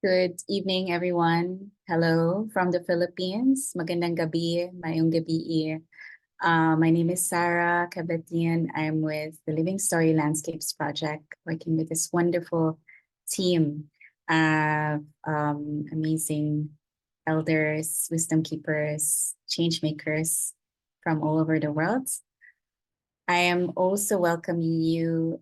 Good evening, everyone. Hello from the Philippines. Magandang gabi, mayong gabi. My name is Sarah Cabatian. I'm with the Living Story Landscapes Project, working with this wonderful team of amazing elders, wisdom keepers, change makers from all over the world. I am also welcoming you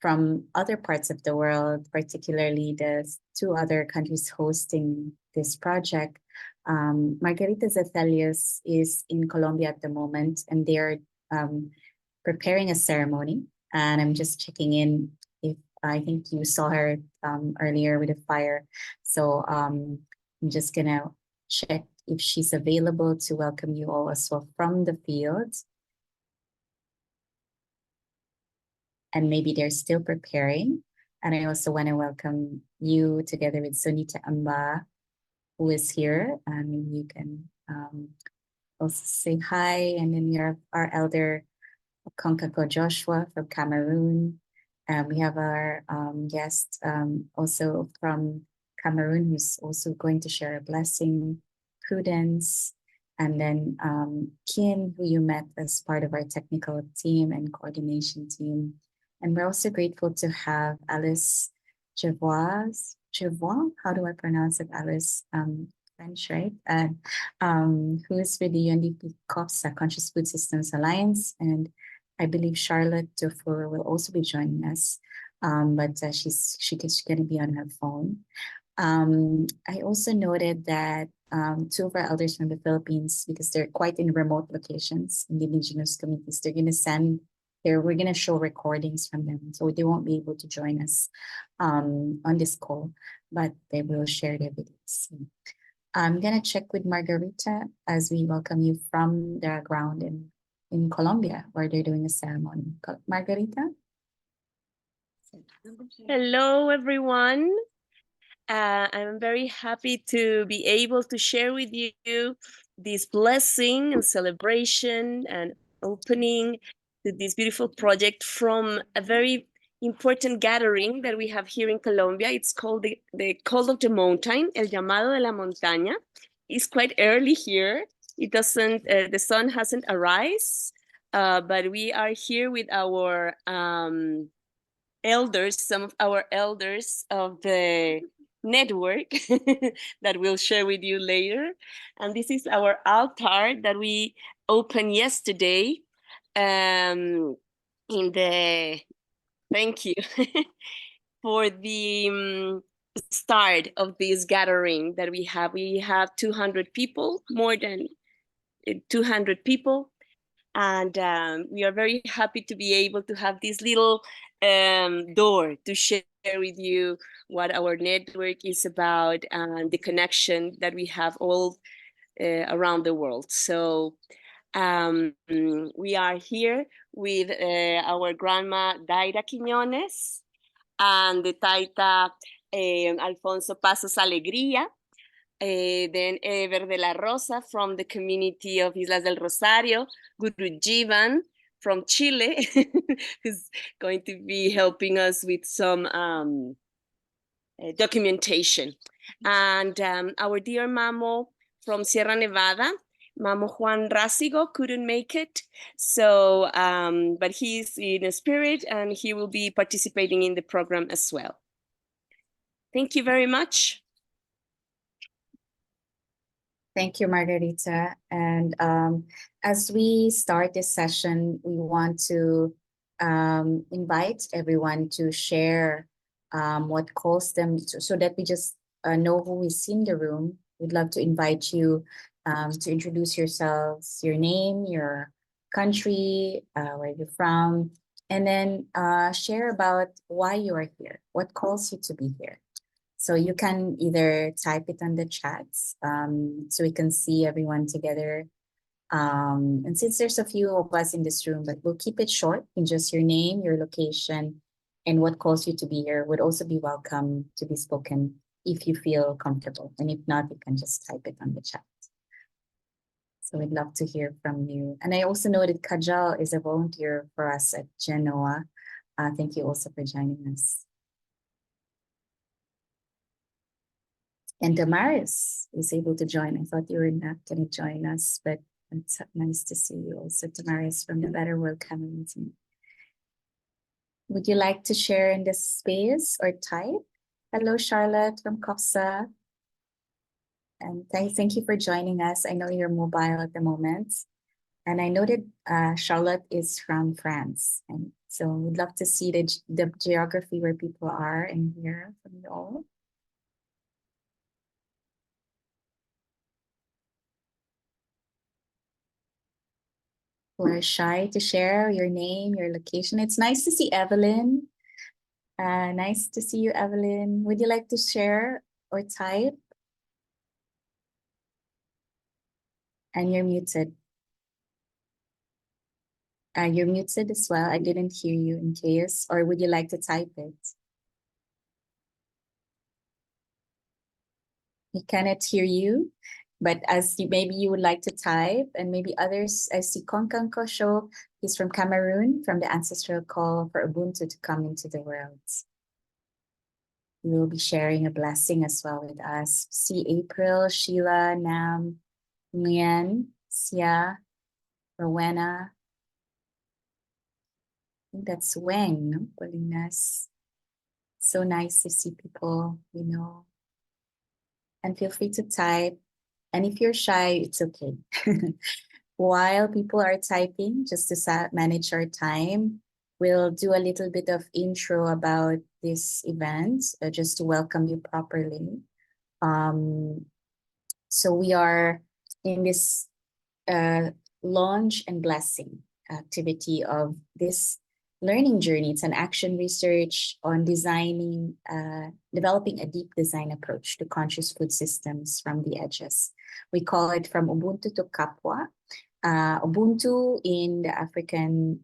from other parts of the world, particularly the two other countries hosting this project. Margarita Zethelius is in Colombia at the moment, and they're preparing a ceremony. And I'm just checking in if I think you saw her earlier with a fire. So I'm just gonna check if she's available to welcome you all as well from the field. And maybe they're still preparing. And I also want to welcome you together with Sunita Amba, who is here. And you can also say hi. And then we have our elder Konkako Joshua from Cameroon. We have our guest also from Cameroon, who's also going to share a blessing, Prudence, and then Kim, who you met as part of our technical team and coordination team. And we're also grateful to have Alice Jevois, how do I pronounce it, Alice? French, right? Who is with the UNDP COPSA, Conscious Food Systems Alliance. And I believe Charlotte Dufour will also be joining us, but she's going to be on her phone. I also noted that two of our elders from the Philippines, because they're quite in remote locations in the indigenous communities, they're going to we're going to show recordings from them. So they won't be able to join us on this call, but they will share their videos. I'm going to check with Margarita as we welcome you from the ground in Colombia, where they're doing a ceremony. Margarita? Hello, everyone. I'm very happy to be able to share with you this blessing and celebration and opening to this beautiful project from a very important gathering that we have here in Colombia. It's called the Call of the Mountain, El Llamado de la Montaña. It's quite early here. It doesn't, the sun hasn't arisen, but we are here with our elders, some of our elders of the network that we'll share with you later. And this is our altar that we opened yesterday in the, thank you, for the start of this gathering that we have. We have 200 people, more than 200 people. And we are very happy to be able to have this little door to share with you what our network is about and the connection that we have all around the world. So we are here with our grandma Daira Quiñones and the Taita Alfonso Pasos Alegría. Then Ever de la Rosa from the community of Islas del Rosario, Guru Jivan from Chile, who's going to be helping us with some documentation. And our dear Mamo from Sierra Nevada, Mamo Juan Rásigo couldn't make it, so but he's in a spirit and he will be participating in the program as well. Thank you very much. Thank you, Margarita. And as we start this session, we want to invite everyone to share what calls them so that we just know who is in the room. We'd love to invite you to introduce yourselves, your name, your country, where you're from, and then share about why you are here, what calls you to be here. So you can either type it on the chats so we can see everyone together. And since there's a few of us in this room, but we'll keep it short in just your name, your location, and what calls you to be here would also be welcome to be spoken if you feel comfortable. And if not, you can just type it on the chat. So we'd love to hear from you. And I also noted Kajal is a volunteer for us at Genoa. Thank you also for joining us. And Damaris is able to join. I thought you were not going to join us, but it's nice to see you also, Damaris from the Better World community. Would you like to share in this space or type? Hello, Charlotte from COPSA. And thank you for joining us. I know you're mobile at the moment. And I know that Charlotte is from France. And so we'd love to see the geography where people are and hear from you all. Who are shy to share your name, your location. It's nice to see Evelyn. Nice to see you, Evelyn. Would you like to share or type? And you're muted. You're muted as well. I didn't hear you in case, or would you like to type it? We cannot hear you, but as you, maybe you would like to type, and maybe others. I see Konkang Kosho. He's from Cameroon, from the ancestral call for Ubuntu to come into the world. You will be sharing a blessing as well with us. See April, Sheila, Nam, Nguyen, Sia, Rowena. I think that's Weng, no? Paulinas. So nice to see people, you know. And feel free to type. And if you're shy, it's okay. While people are typing, just to manage our time, we'll do a little bit of intro about this event, just to welcome you properly. So we are in this launch and blessing activity of this learning journey. It's an action research on designing, developing a deep design approach to conscious food systems from the edges. We call it From Ubuntu to Kapwa. Ubuntu in the African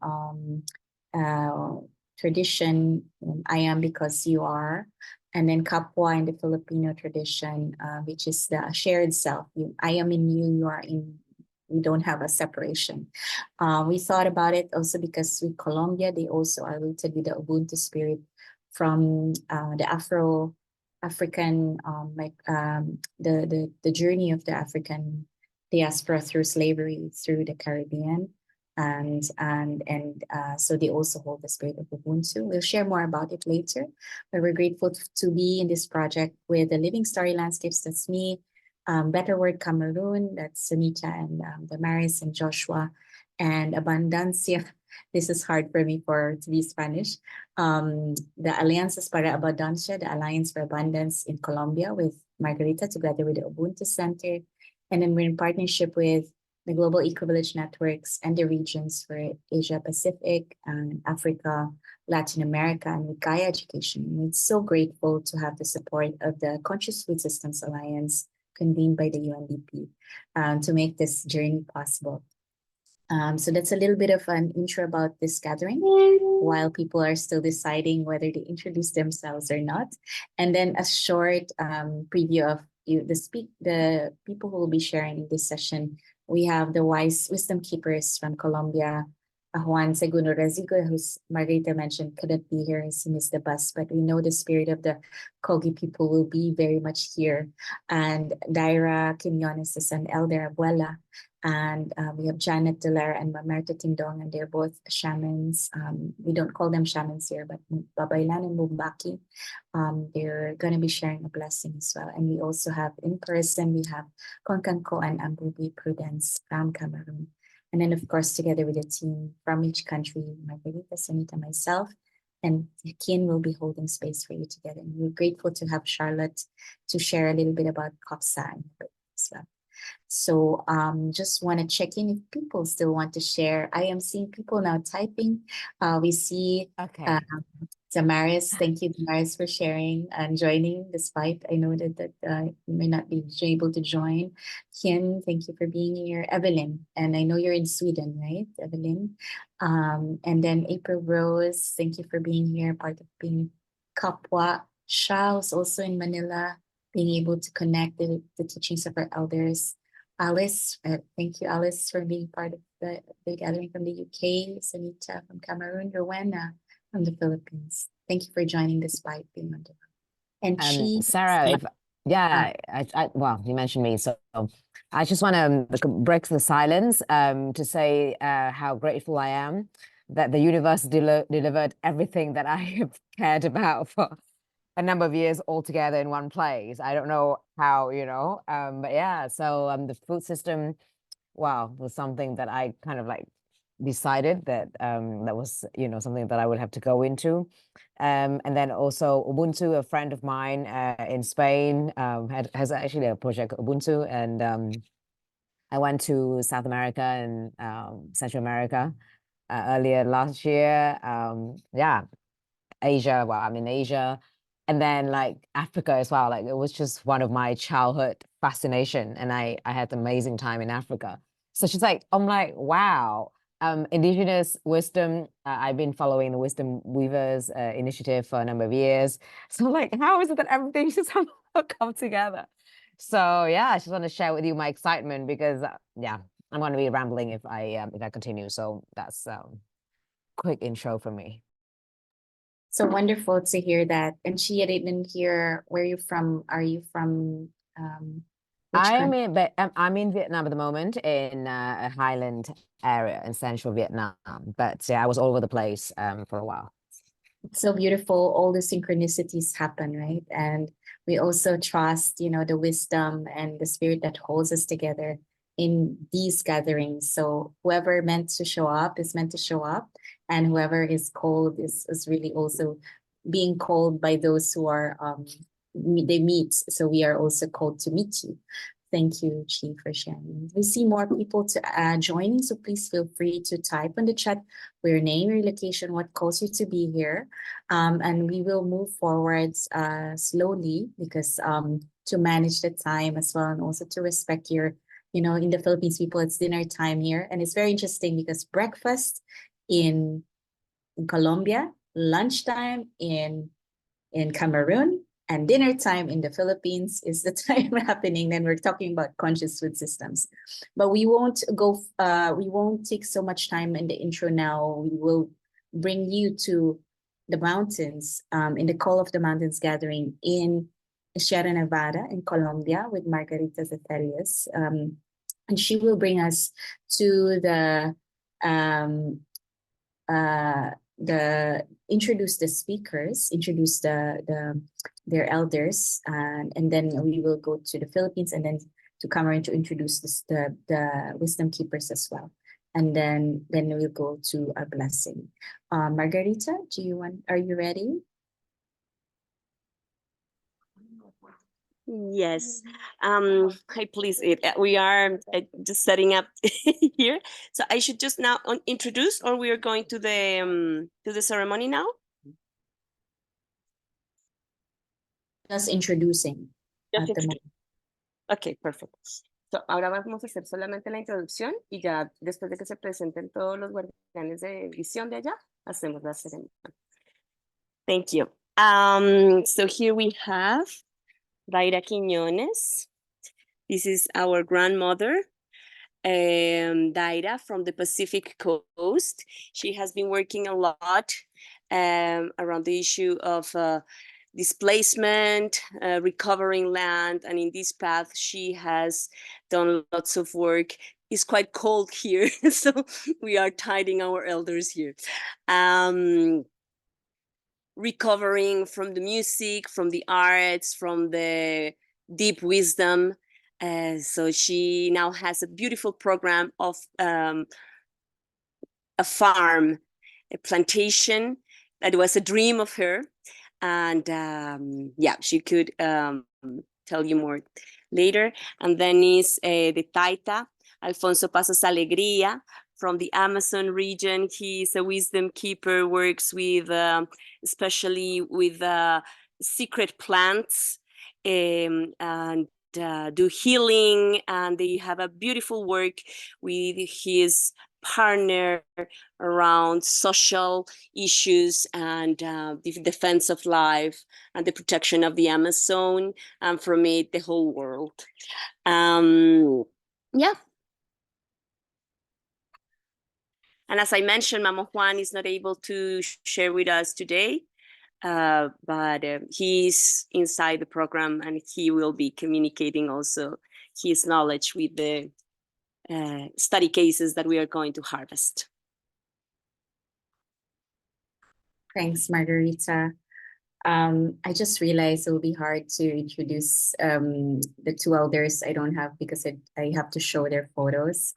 tradition, I am because you are, and then Kapwa in the Filipino tradition, which is the shared self. I am in you, you are in. We don't have a separation. We thought about it also because with Colombia, they also are rooted with the Ubuntu spirit from the African, the journey of the African diaspora through slavery through the Caribbean. And so they also hold the spirit of Ubuntu. We'll share more about it later, but we're grateful to be in this project with the Living Story Landscapes. That's me, Better Word Cameroon, that's Sunita and Damaris and Joshua, and Abundancia. This is hard for me to be Spanish. The Alianzas para Abundancia, the Alliance for Abundance in Colombia with Margarita, together with the Ubuntu Center. And then we're in partnership with the Global Eco-Village Networks and the regions for Asia Pacific and Africa, Latin America, and with Gaia Education. And we're so grateful to have the support of the Conscious Food Systems Alliance convened by the UNDP to make this journey possible. So that's a little bit of an intro about this gathering while people are still deciding whether to introduce themselves or not. And then a short preview of the people who will be sharing in this session. We have the wise wisdom keepers from Colombia, Juan Segundo Rezigo, who's Margarita mentioned, couldn't be here as he missed the bus, but we know the spirit of the Kogi people will be very much here. And Daira Quinones is an elder abuela. And we have Janet Delara and Mamerta Tindong, and they're both shamans. We don't call them shamans here, but Babaylan and Mumbaki. They're going to be sharing a blessing as well. And we also have in person, we have Konkanko and Ambubi Prudence from Cameroon. And then, of course, together with a team from each country, Margarita, Sunita, myself, and Kin will be holding space for you together. And we're grateful to have Charlotte to share a little bit about COPSA as well. So just want to check in if people still want to share. I am seeing people now typing. We see Damaris. Thank you, Damaris, for sharing and joining, despite I know that you may not be able to join. Kim, thank you for being here. Evelyn, and I know you're in Sweden, right, Evelyn? And then April Rose, thank you for being here, part of being Kapwa. Charles, also in Manila, being able to connect the teachings of our elders. Alice, thank you, Alice, for being part of the gathering from the UK. Sanita from Cameroon. Rowena from the Philippines. Thank you for joining despite being on the road. And she, Sarah, Yeah, well, you mentioned me, so I just want to break the silence to say how grateful I am that the universe delivered everything that I have cared about for a number of years all together in one place. I don't know how, but yeah, so the food system, wow, was something that I kind of like decided that that was, something that I would have to go into. And then also Ubuntu, a friend of mine in Spain, has actually a project Ubuntu, and I went to South America and Central America earlier last year. Yeah, Asia. Well, I'm in Asia, and then like Africa as well. Like it was just one of my childhood fascination, and I had an amazing time in Africa. So she's like, I'm like, wow. Indigenous wisdom. I've been following the Wisdom Weavers initiative for a number of years. So like, how is it that everything just come together? So yeah, I just want to share with you my excitement because yeah, I'm going to be rambling if I continue. So that's quick intro for me. So wonderful to hear that. And she didn't hear where you from. Are you from which country? I'm in Vietnam at the moment in a highland area in central Vietnam. But yeah, I was all over the place for a while. It's so beautiful. All the synchronicities happen, right? And we also trust, the wisdom and the spirit that holds us together in these gatherings. So whoever meant to show up is meant to show up, and whoever is called is really also being called by those who are they meet. So we are also called to meet you. Thank you, Chi, for sharing. We see more people to joining, so please feel free to type on the chat your name, your location, what calls you to be here. And we will move forwards slowly because to manage the time as well, and also to respect your, in the Philippines, people, it's dinner time here. And it's very interesting because breakfast in Colombia, lunchtime in Cameroon, and dinner time in the Philippines is the time happening. Then we're talking about conscious food systems, but we won't take so much time in the intro now. We will bring you to the mountains in the Call of the Mountains gathering in Sierra Nevada in Colombia with Margarita Zetelius. And she will bring us to um, introduce the speakers, introduce their elders, and then we will go to the Philippines and then to Cameroon to introduce the wisdom keepers as well. And then we'll go to our blessing. Margarita, are you ready? Yes. Hi, please. We are just setting up here. So I should just now introduce, or we are going to the ceremony now? Just introducing. Just introducing. Okay, perfect. So, ahora vamos a hacer solamente la introducción y ya después de que se presenten todos los guardianes de visión de allá, hacemos la ceremonia. Thank you. So here we have Daira Quiñones. This is our grandmother, Daira from the Pacific Coast. She has been working a lot around the issue of displacement, recovering land, and in this path she has done lots of work. It's quite cold here, so we are tidying our elders here. Recovering from the music, from the arts, from the deep wisdom. So she now has a beautiful program of a farm, a plantation that was a dream of her. And yeah, she could tell you more later. And then is the Taita, Alfonso Pasos Alegría, from the Amazon region. He's a wisdom keeper, works with, especially with secret plants and do healing. And they have a beautiful work with his partner around social issues and the defense of life and the protection of the Amazon, and from it, the whole world. Yeah. And as I mentioned, Mama Juan is not able to share with us today. but he's inside the program, and he will be communicating also his knowledge with the study cases that we are going to harvest. Thanks, Margarita. I just realized it will be hard to introduce the two elders I don't have because I have to show their photos.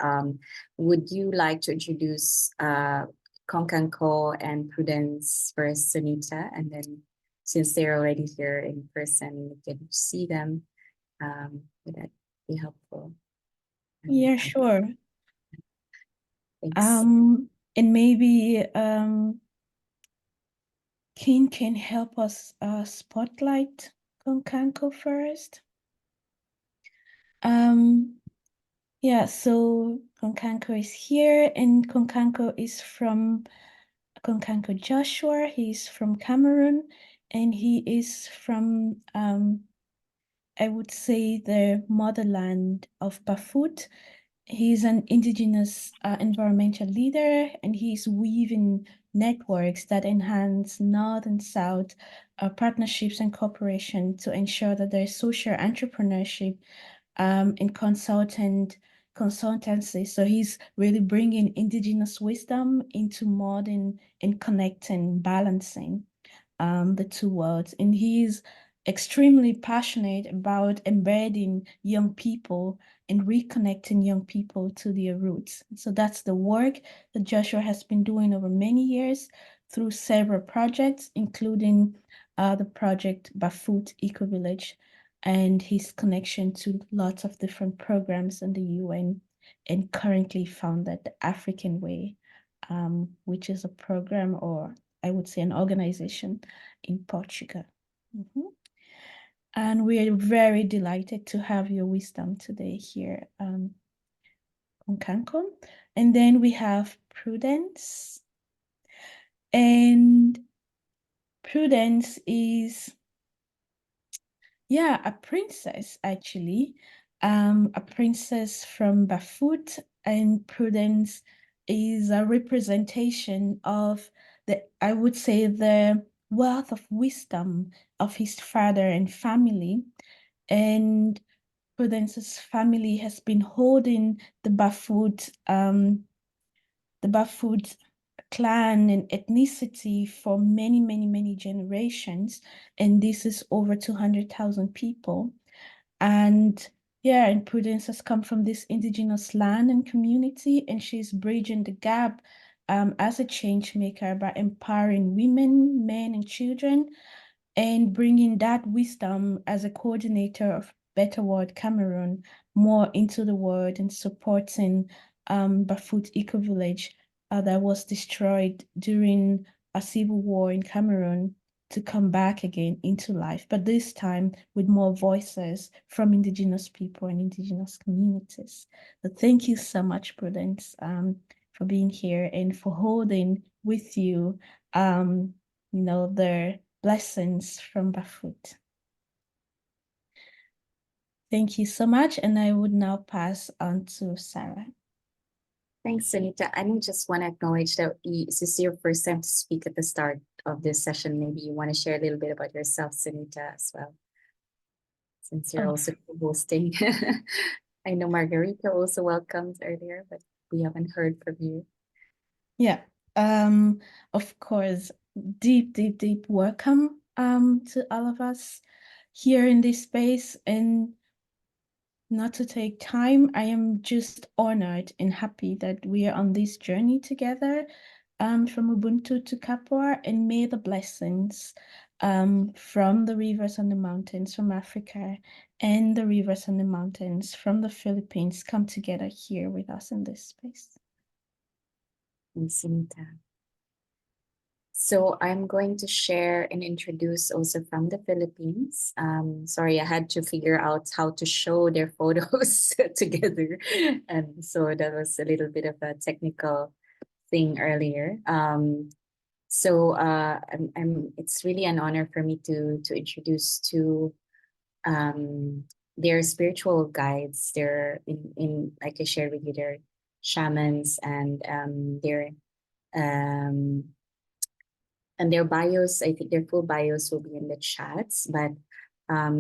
Would you like to introduce Konkanko and Prudence first, Sunita? And then since they're already here in person, we can see them. Would that be helpful? Yeah, sure. Thanks. And maybe King can help us spotlight Konkanko first. Yeah, so Konkanko is here, and Konkanko is from Konkanko Joshua. He's from Cameroon, and he is from I would say the motherland of Bafut. He's an indigenous environmental leader, and he's weaving networks that enhance North and South partnerships and cooperation to ensure that there's social entrepreneurship and consultancy. So he's really bringing indigenous wisdom into modern and connecting, balancing the two worlds. And he's extremely passionate about embedding young people and reconnecting young people to their roots. So that's the work that Joshua has been doing over many years through several projects, including the project Bafut Eco Village and his connection to lots of different programs in the UN, and currently founded the African Way, which is a program, or I would say an organization in Portugal. And we are very delighted to have your wisdom today here on Cancun. And then we have Prudence. And Prudence is, yeah, a princess actually, a princess from Bafut, and Prudence is a representation of I would say, the wealth of wisdom of his father and family. And Prudence's family has been holding the Bafut clan and ethnicity for many, many, many generations. And this is over 200,000 people. And yeah, and Prudence has come from this indigenous land and community, and she's bridging the gap as a change maker by empowering women, men, and children, and bringing that wisdom as a coordinator of Better World Cameroon more into the world, and supporting Bafut Eco Village that was destroyed during a civil war in Cameroon to come back again into life, but this time with more voices from indigenous people and indigenous communities. So thank you so much, Prudence, for being here and for holding with you, the blessings from Bafut. Thank you so much, and I would now pass on to Sarah. Thanks, Sunita. I just want to acknowledge that this is your first time to speak at the start of this session. Maybe you want to share a little bit about yourself, Sunita, as well, since you're also hosting. I know Margarita also welcomed earlier, but we haven't heard from you. Yeah, of course, deep welcome to all of us here in this space. And not to take time, I am just honored and happy that we are on this journey together, from Ubuntu to Kapwa, and may the blessings from the rivers and the mountains from Africa and the rivers and the mountains from the Philippines come together here with us in this space. Thanks, Sunita. So I'm going to share and introduce also from the Philippines. Sorry, I had to figure out how to show their photos together. And so that was a little bit of a technical thing earlier. It's really an honor for me to introduce two their spiritual guides. They're in like I shared with you, they're shamans, and they're And their bios, I think their full bios will be in the chats, but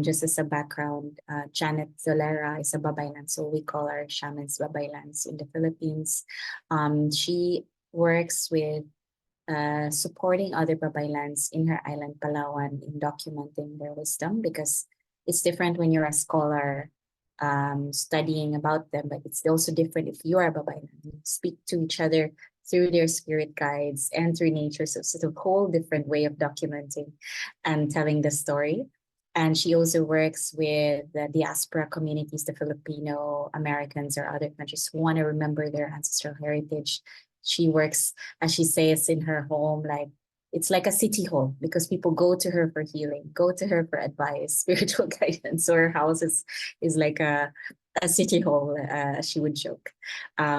just as a background, Janet Zolera is a babaylan, so we call our shamans babaylans in the Philippines. She works with supporting other babaylans in her island, Palawan, in documenting their wisdom, because it's different when you're a scholar studying about them, but it's also different if you are a babaylan. You speak to each other through their spirit guides and through nature. So it's a whole different way of documenting and telling the story. And she also works with the diaspora communities, the Filipino Americans or other countries who want to remember their ancestral heritage. She works, as she says, in her home, like it's like a city hall because people go to her for healing, go to her for advice, spiritual guidance. So her house is like a city hall, she would joke.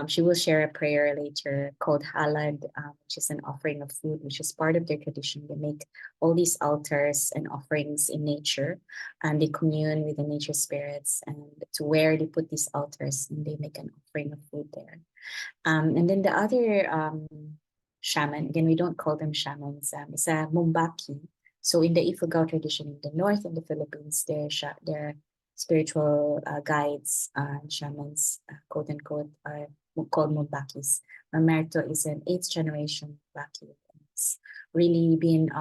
She will share a prayer later called halad, which is an offering of food, which is part of their tradition. They make all these altars and offerings in nature, and they commune with the nature spirits, and to where they put these altars, and they make an offering of food there. And then the other shaman, again, we don't call them shamans, is a Mumbaki. So in the Ifugao tradition in the north of the Philippines, they're spiritual guides and shamans, quote unquote, are called Mumbakis. Mamerto is an 8th generation Mumbaki. It's really been,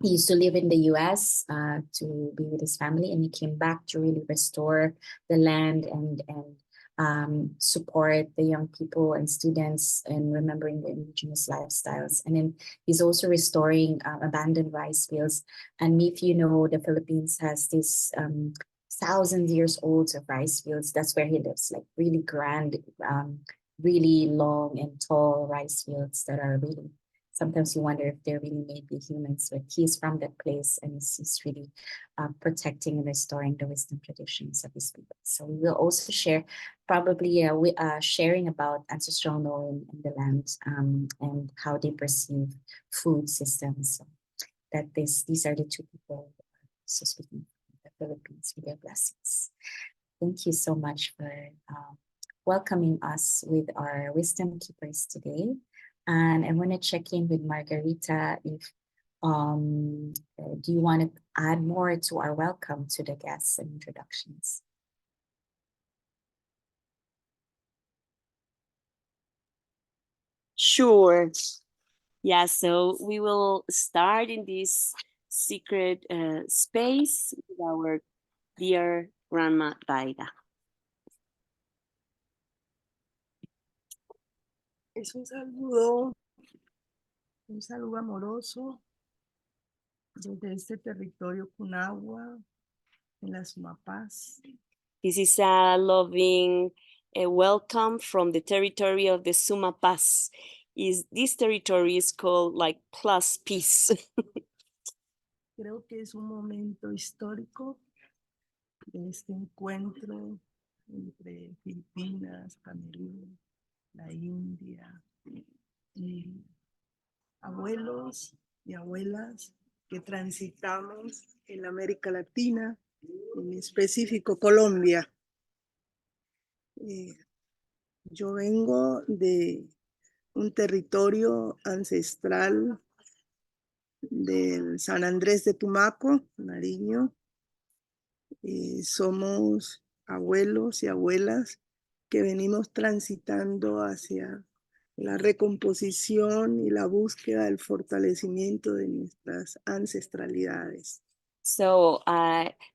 he used to live in the US to be with his family, and he came back to really restore the land and support the young people and students in remembering the indigenous lifestyles. And then he's also restoring abandoned rice fields. And if you know, the Philippines has this thousands years old of rice fields. That's where he lives, like really grand, really long and tall rice fields that are really, sometimes you wonder if they're really made by humans, but he's from that place, and he's really protecting and restoring the wisdom traditions of his people. So we will also share, probably sharing about ancestral knowing in the land and how they perceive food systems. So that these are the two people so speaking from the Philippines with their blessings. Thank you so much for welcoming us with our wisdom keepers today. And I want to check in with Margarita if do you want to add more to our welcome to the guests and introductions? Sure. Yeah, so we will start in this secret space with our dear Grandma Daida. Es un saludo amoroso desde este territorio Kunagua, en la Sumapaz. This is a loving welcome from the territory of the Sumapaz. This territory is called like plus peace. Creo que es un momento histórico de este encuentro entre Filipinas, Camerún, la India, y abuelos y abuelas que transitamos en América Latina, en específico Colombia. Yo vengo de un territorio ancestral del San Andrés de Tumaco, Nariño. Somos abuelos y abuelas que venimos transitando hacia la recomposición y la búsqueda del fortalecimiento de nuestras ancestralidades. So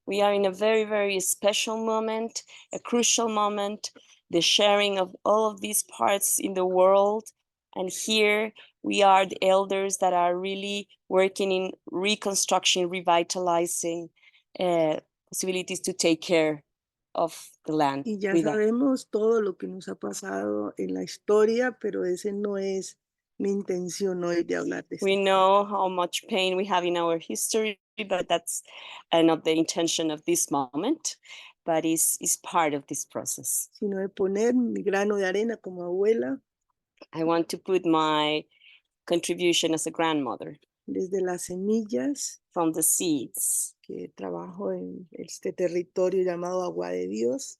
we are in a very, very special moment, a crucial moment, the sharing of all of these parts in the world. And here we are the elders that are really working in reconstruction, revitalizing possibilities to take care of the land. Y ya sabemos todo lo que nos ha pasado en la historia, pero ese no es mi intención hoy de hablar de esto. We know how much pain we have in our history, but that's not the intention of this moment, but is part of this process. Sino de poner mi grano de arena como abuela. I want to put my contribution as a grandmother. Desde las semillas. From the seeds. Que trabajo en este territorio llamado Agua de Dios.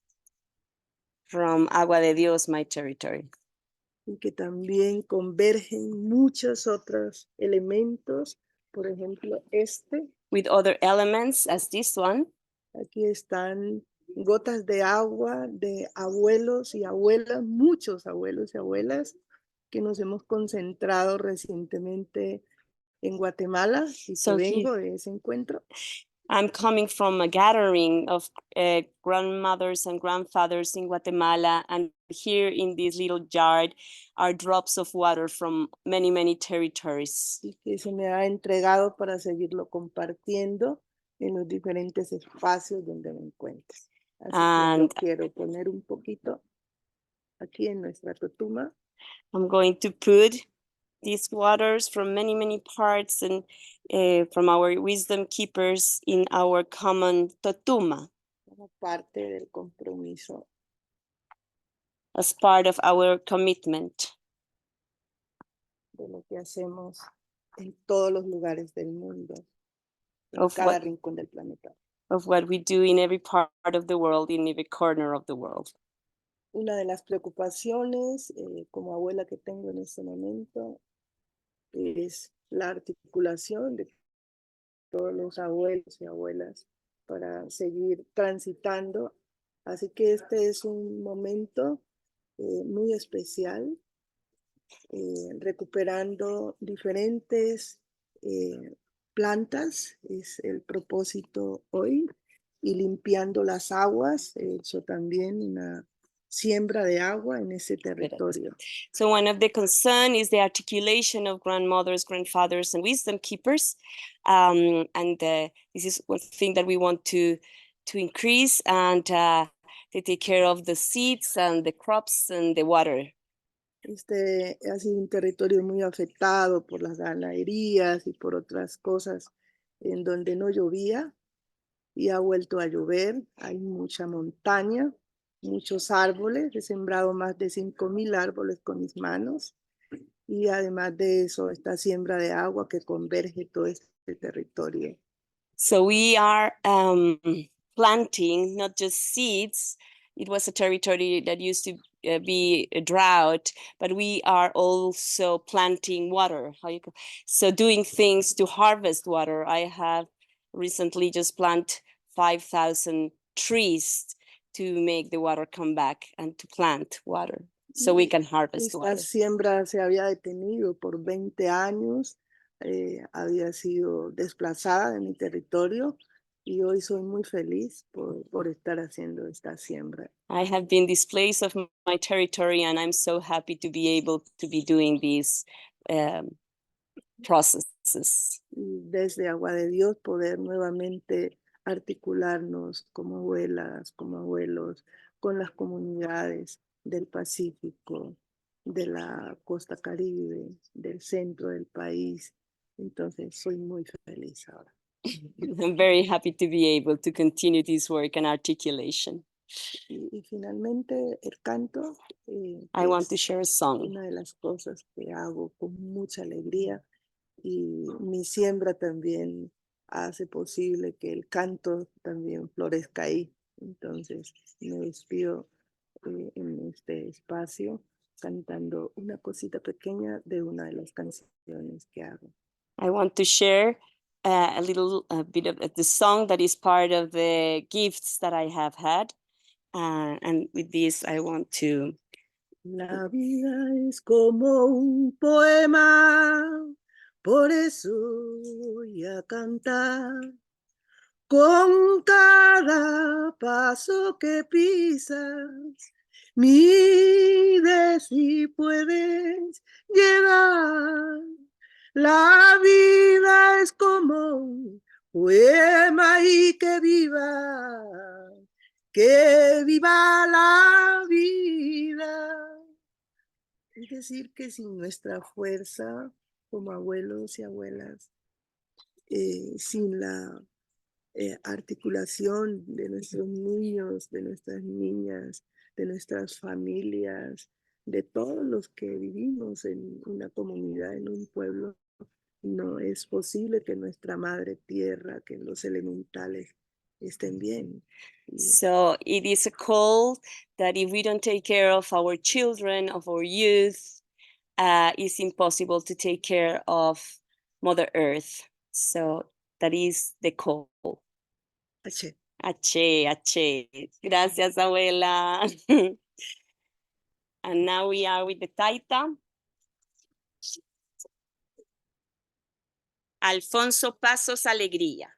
From Agua de Dios, my territory. y que también convergen muchos otros elementos, por ejemplo, with other elements as this one. aquí están gotas de agua de abuelos y abuelas, muchos abuelos y abuelas que nos hemos concentrado recientemente en Guatemala y So que here- vengo de ese encuentro. I'm coming from a gathering of grandmothers and grandfathers in Guatemala, and here in this little jar are drops of water from many, many territories. Y que se me ha entregado para seguirlo compartiendo en los diferentes espacios donde me encuentres. Así que yo And quiero poner un poquito aquí en nuestra totuma. I'm going to put these waters from many, many parts and from our wisdom keepers in our common totuma Como parte del compromiso as part of our commitment de lo que hacemos en todos los lugares del mundo, en Of cada what- rincón del planeta. of what we do in every part of the world, in every corner of the world. Una de las preocupaciones como abuela que tengo en este momento es la articulación de todos los abuelos y abuelas para seguir transitando. Así que este es un momento muy especial, recuperando diferentes plantas, es el propósito hoy, y limpiando las aguas, eso también una siembra de agua en ese territorio. So one of the concern is the articulation of grandmothers, grandfathers, and wisdom keepers. This is one thing that we want to increase and to take care of the seeds and the crops and the water. Este ha sido un territorio muy afectado por las ganaderías y por otras cosas en donde no llovía y ha vuelto a llover. Hay mucha montaña, muchos árboles. He sembrado más de 5,000 árboles con mis manos. Y además de eso, esta siembra de agua que converge todo este territorio. So we are planting not just seeds. It was a territory that used to be a drought, but we are also planting water. So doing things to harvest water. I have recently just planted 5,000 trees to make the water come back and to plant water so we can harvest Esta water. siembra se había detenido por 20 años, había sido desplazada de mi territorio y hoy soy muy feliz por estar haciendo esta siembra. I have been displaced of my territory, and I'm so happy to be able to be doing these processes. Y desde Agua de Dios poder nuevamente articularnos como abuelas, como abuelos, con las comunidades del Pacífico, de la costa Caribe, del centro del país. Entonces soy muy feliz ahora. I'm very happy to be able to continue this work and articulation. Y finalmente el canto I want to es share a song. una de las cosas que hago con mucha alegría y mi siembra también hace posible que el canto también florezca ahí. Entonces me despido en este espacio cantando una cosita pequeña de una de las canciones que hago. I want to share a little bit of the song that is part of the gifts that I have had. And with this, I want to. La vida es como un poema, por eso voy a cantar. Con cada paso que pisas, mides y puedes llegar. La vida es como un poema y que viva la vida. Es decir, que sin nuestra fuerza como abuelos y abuelas, sin la articulación de nuestros niños, de nuestras niñas, de nuestras familias, de todos los que vivimos en una comunidad, en un pueblo, no es posible que nuestra madre tierra, que los elementales estén bien. Y So it is a call that if we don't take care of our children, of our youth, it's impossible to take care of Mother Earth. So that is the call. H. H, H. Gracias, abuela. And now we are with the Taita. Alfonso Pasos Alegría.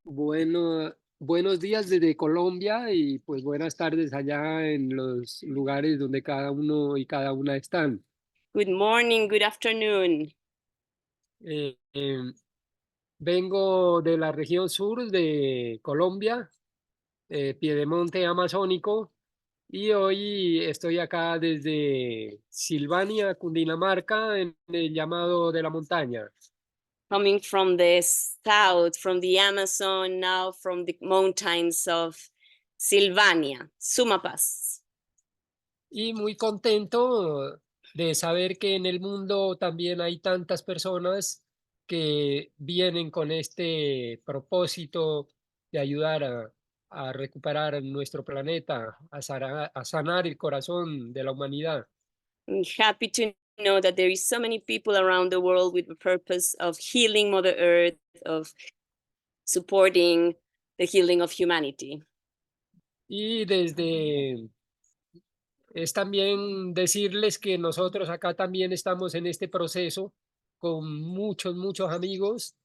Bueno, buenos días desde Colombia y pues buenas tardes allá en los lugares donde cada uno y cada una están. Good morning, good afternoon. Eh, vengo de la región sur de Colombia, Piedemonte Amazónico, y hoy estoy acá desde Silvania, Cundinamarca, en el llamado de la montaña. Coming from the south, from the Amazon, now from the mountains of Silvania, Sumapaz. Y muy contento de saber que en el mundo también hay tantas personas que vienen con este propósito de ayudar a recuperar nuestro planeta, a sanar el corazón de la humanidad. I'm happy to know that there is so many people around the world with the purpose of healing Mother Earth, of supporting the healing of humanity. Y desde es también decirles que nosotros acá también estamos en este proceso con muchos amigos.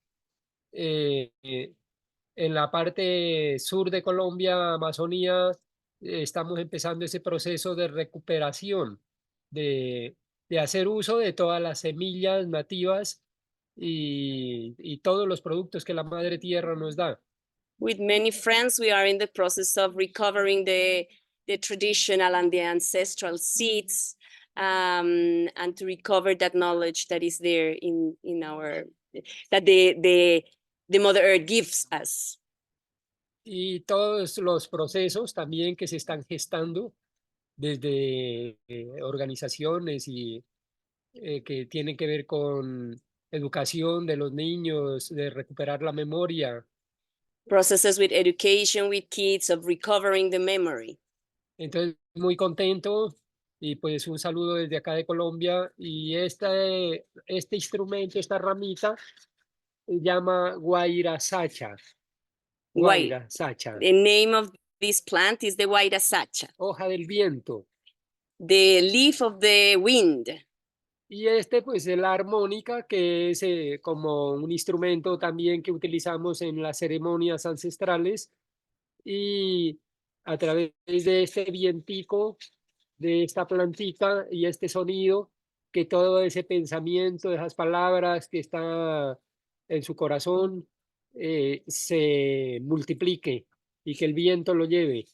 En la parte sur de Colombia, Amazonía, estamos empezando ese proceso de recuperación, de, de hacer uso de todas las semillas nativas y todos los productos que la Madre Tierra nos da. With many friends, we are in the process of recovering the traditional and the ancestral seeds, and to recover that knowledge that is there in our, that the Mother Earth gives us. Y todos los procesos también que se están gestando desde organizaciones y que tienen que ver con educación de los niños, de recuperar la memoria. Processes with education with kids of recovering the memory. Entonces, muy contento y pues un saludo desde acá de Colombia. Y este instrumento, esta ramita, se llama Guaira Sacha. White. Guaira Sacha, The name of this plant is the Wairasacha, hoja del viento. the leaf of the wind. Y este pues es la armónica, que es como un instrumento también que utilizamos en las ceremonias ancestrales. Y a través de este vientico, de esta plantita y este sonido, que todo ese pensamiento, esas palabras que está en su corazón, se multiplique y que el viento lo lleve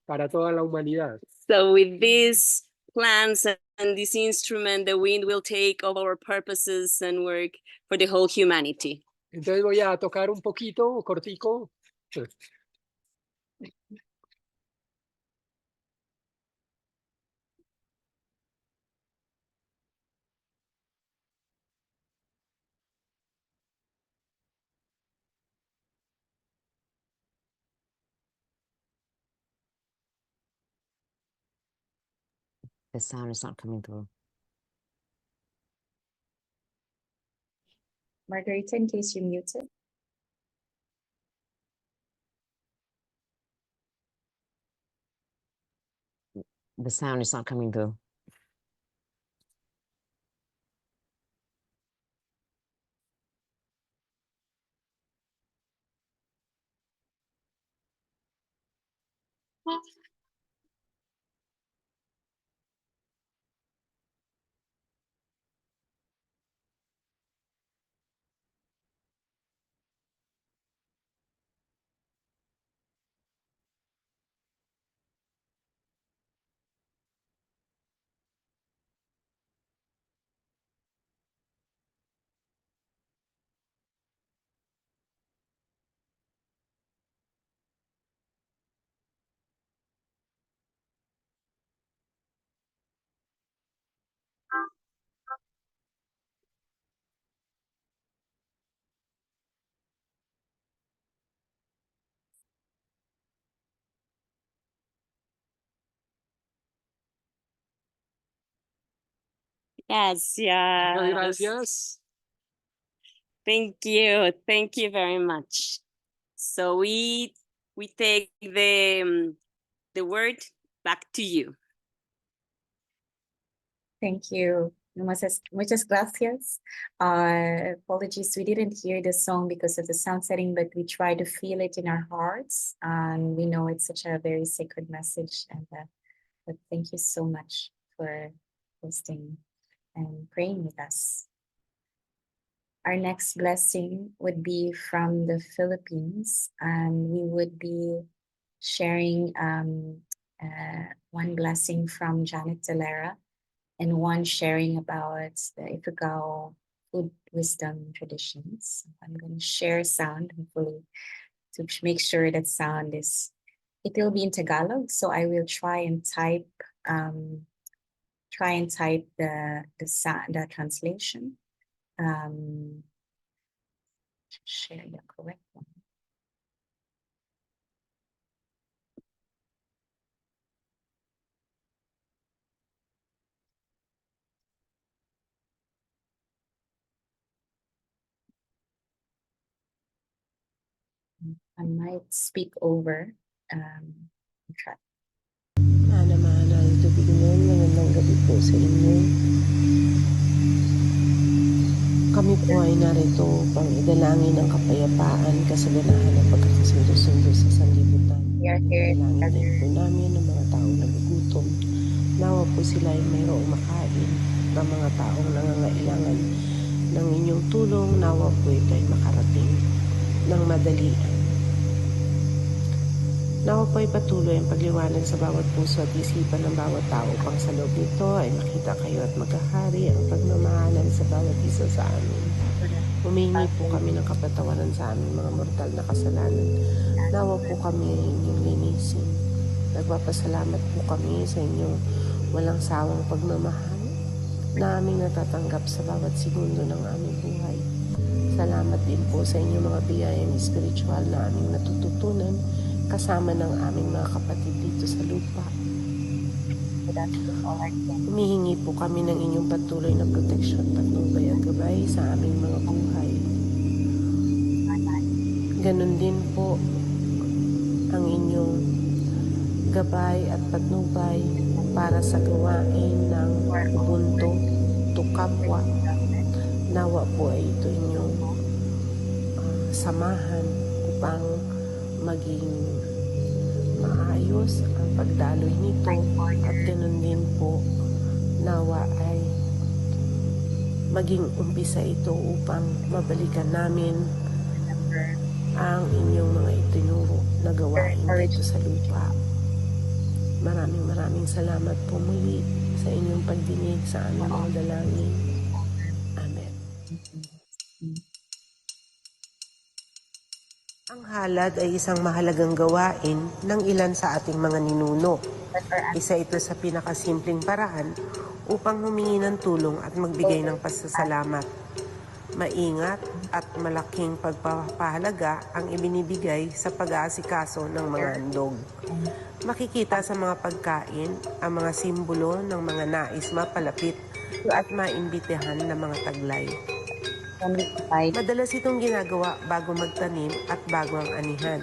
para toda la humanidad. So with these plants and this instrument, the wind will take all our purposes and work for the whole humanity. Entonces voy a tocar un poquito, cortico. The sound is not coming through. Margarita, in case you're muted. The sound is not coming through. Yes, Muchas yes. gracias. Thank you very much. So we take the word back to you. Thank you. Muchas gracias. Apologies, we didn't hear the song because of the sound setting, but we try to feel it in our hearts. And we know it's such a very sacred message. And but thank you so much for hosting and praying with us. Our next blessing would be from the Philippines, and we would be sharing one blessing from Janet Delera and one sharing about the Ifugao food wisdom traditions. I'm going to share sound, hopefully, to make sure that sound is, it will be in Tagalog, so I will try and type the translation. Share the correct one. I might speak over. Try. Mana-mana ang tubig nun, magandang gabi po sa inyo. Kami po ay narito upang idalangin ang kapayapaan, kasaganahan at pagkakasundo-sundo sa sanlibutan. We are here Idalangin din together. po namin ang mga taong nagugutom. Nawa po sila ay mayroong makain. Ang mga taong nangangailangan ng inyong tulong, nawa po ito ay makarating ng madalian. Nawa po ay patuloy ang pagliwanag sa bawat puso at isipan ng bawat tao upang sa loob nito ay makita kayo at magkahari ang pagmamahalan sa bawat isa sa amin. Humingi po kami ng kapatawaran sa aming mga mortal na kasalanan. Nawa po kami inyong linisin. Nagpapasalamat po kami sa inyong walang sawang pagmamahal na aming natatanggap sa bawat segundo ng aming buhay. Salamat din po sa inyong mga biyayang espiritual na aming natututunan kasama ng aming mga kapatid dito sa lupa. Humihingi po kami ng inyong patuloy na proteksyon, patnubay at gabay sa aming mga buhay. Ganon din po ang inyong gabay at patnubay para sa gawain ng Ubuntu-Kapwa. Nawa po ay ito inyong samahan upang maging maayos ang pagdaloy nito at ganun din po nawa ay maging umpisa ito upang mabalikan namin ang inyong mga itinuro na gawain dito sa lupa. Maraming salamat po muli sa inyong pagdinig sa aming mga dalangin. Amen. Ang halad ay isang mahalagang gawain ng ilan sa ating mga ninuno. Isa ito sa pinakasimpleng paraan upang humingi ng tulong at magbigay ng pasasalamat. Maingat at malaking pagpapahalaga ang ibinibigay sa pag-aasikaso ng mga handog. Makikita sa mga pagkain ang mga simbolo ng mga nais mapalapit at maimbitahan ng mga taglay. Madalas itong ginagawa bago magtanim at bago ang anihan.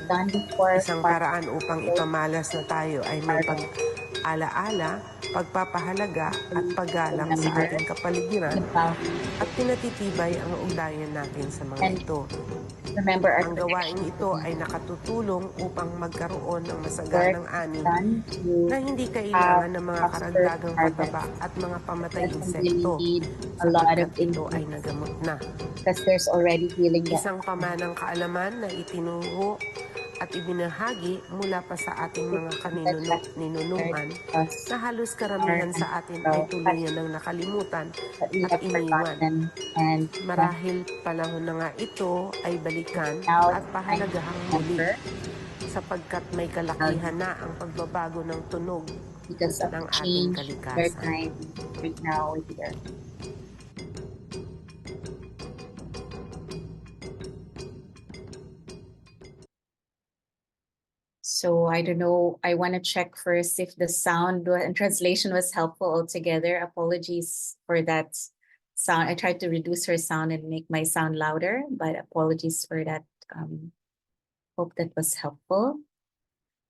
Isang paraan upang ipamalas na tayo ay may pag-alaala, pagpapahalaga at paggalang sa ating kapaligiran at pinatitibay ang ugnayan natin sa mga ito. Ang gawain ito ay nakatutulong upang magkaroon ng masaganang ani na hindi kailangan ng mga karagdagang pataba at mga pamatay insekto sapagkat ito ay nagamot na. Isang pamanang kaalaman na itinuro at ibinahagi mula pa sa ating mga kaninunuan na halos karamihan sa atin ay tuluyan ng nakalimutan at iniwan. Marahil panahon na nga ito ay balikan at pahalagahang muli sapagkat may kalakihan na ang pagbabago ng tunog ng ating kalikasan. So I don't know. I want to check first if the sound and translation was helpful altogether. Apologies for that sound. I tried to reduce her sound and make my sound louder, but apologies for that. Hope that was helpful.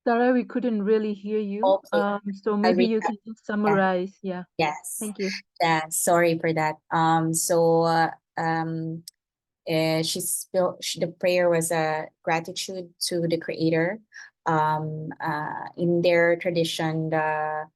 Sarah, we couldn't really hear you. Okay. So maybe you can just summarize. Yeah. Yes. Thank you. Yeah, sorry for that. The prayer was a gratitude to the Creator. In their tradition, the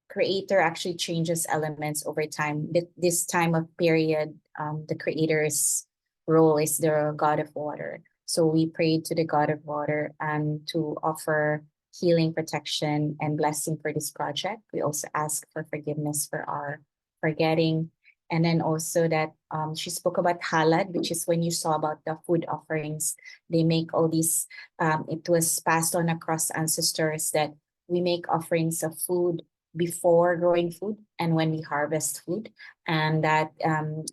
Creator actually changes elements over time. This time of period, the Creator's role is the God of water. So we prayed to the God of water and to offer healing, protection, and blessing for this project. We also ask for forgiveness for our forgetting. And then also that she spoke about halad, which is when you saw about the food offerings. They make all these, it was passed on across ancestors that we make offerings of food before growing food and when we harvest food. And that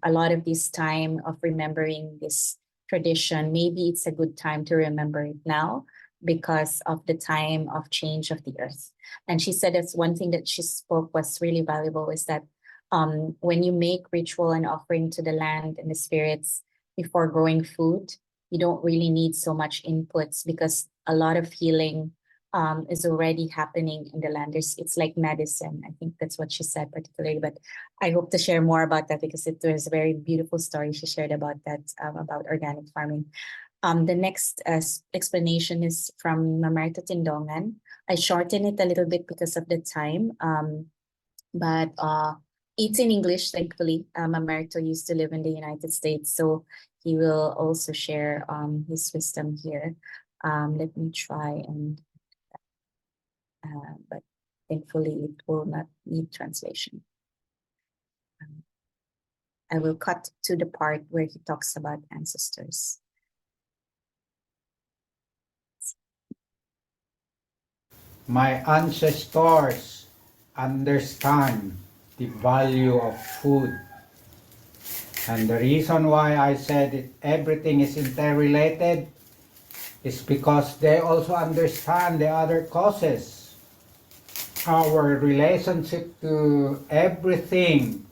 a lot of this time of remembering this tradition, maybe it's a good time to remember it now because of the time of change of the earth. And she said that's one thing that she spoke was really valuable is that when you make ritual and offering to the land and the spirits before growing food, you don't really need so much inputs because a lot of healing is already happening in the land. It's like medicine. I think that's what she said particularly, but I hope to share more about that because it was a very beautiful story she shared about that, about organic farming. The next explanation is from Mamerta Tindongan. I shorten it a little bit because of the time, but it's in English, thankfully. Mamerto used to live in the United States, so he will also share his wisdom here. Let me try and but thankfully it will not need translation. I will cut to the part where he talks about ancestors. My ancestors understand the value of food. And the reason why I said everything is interrelated is because they also understand the other causes. Our relationship to everything,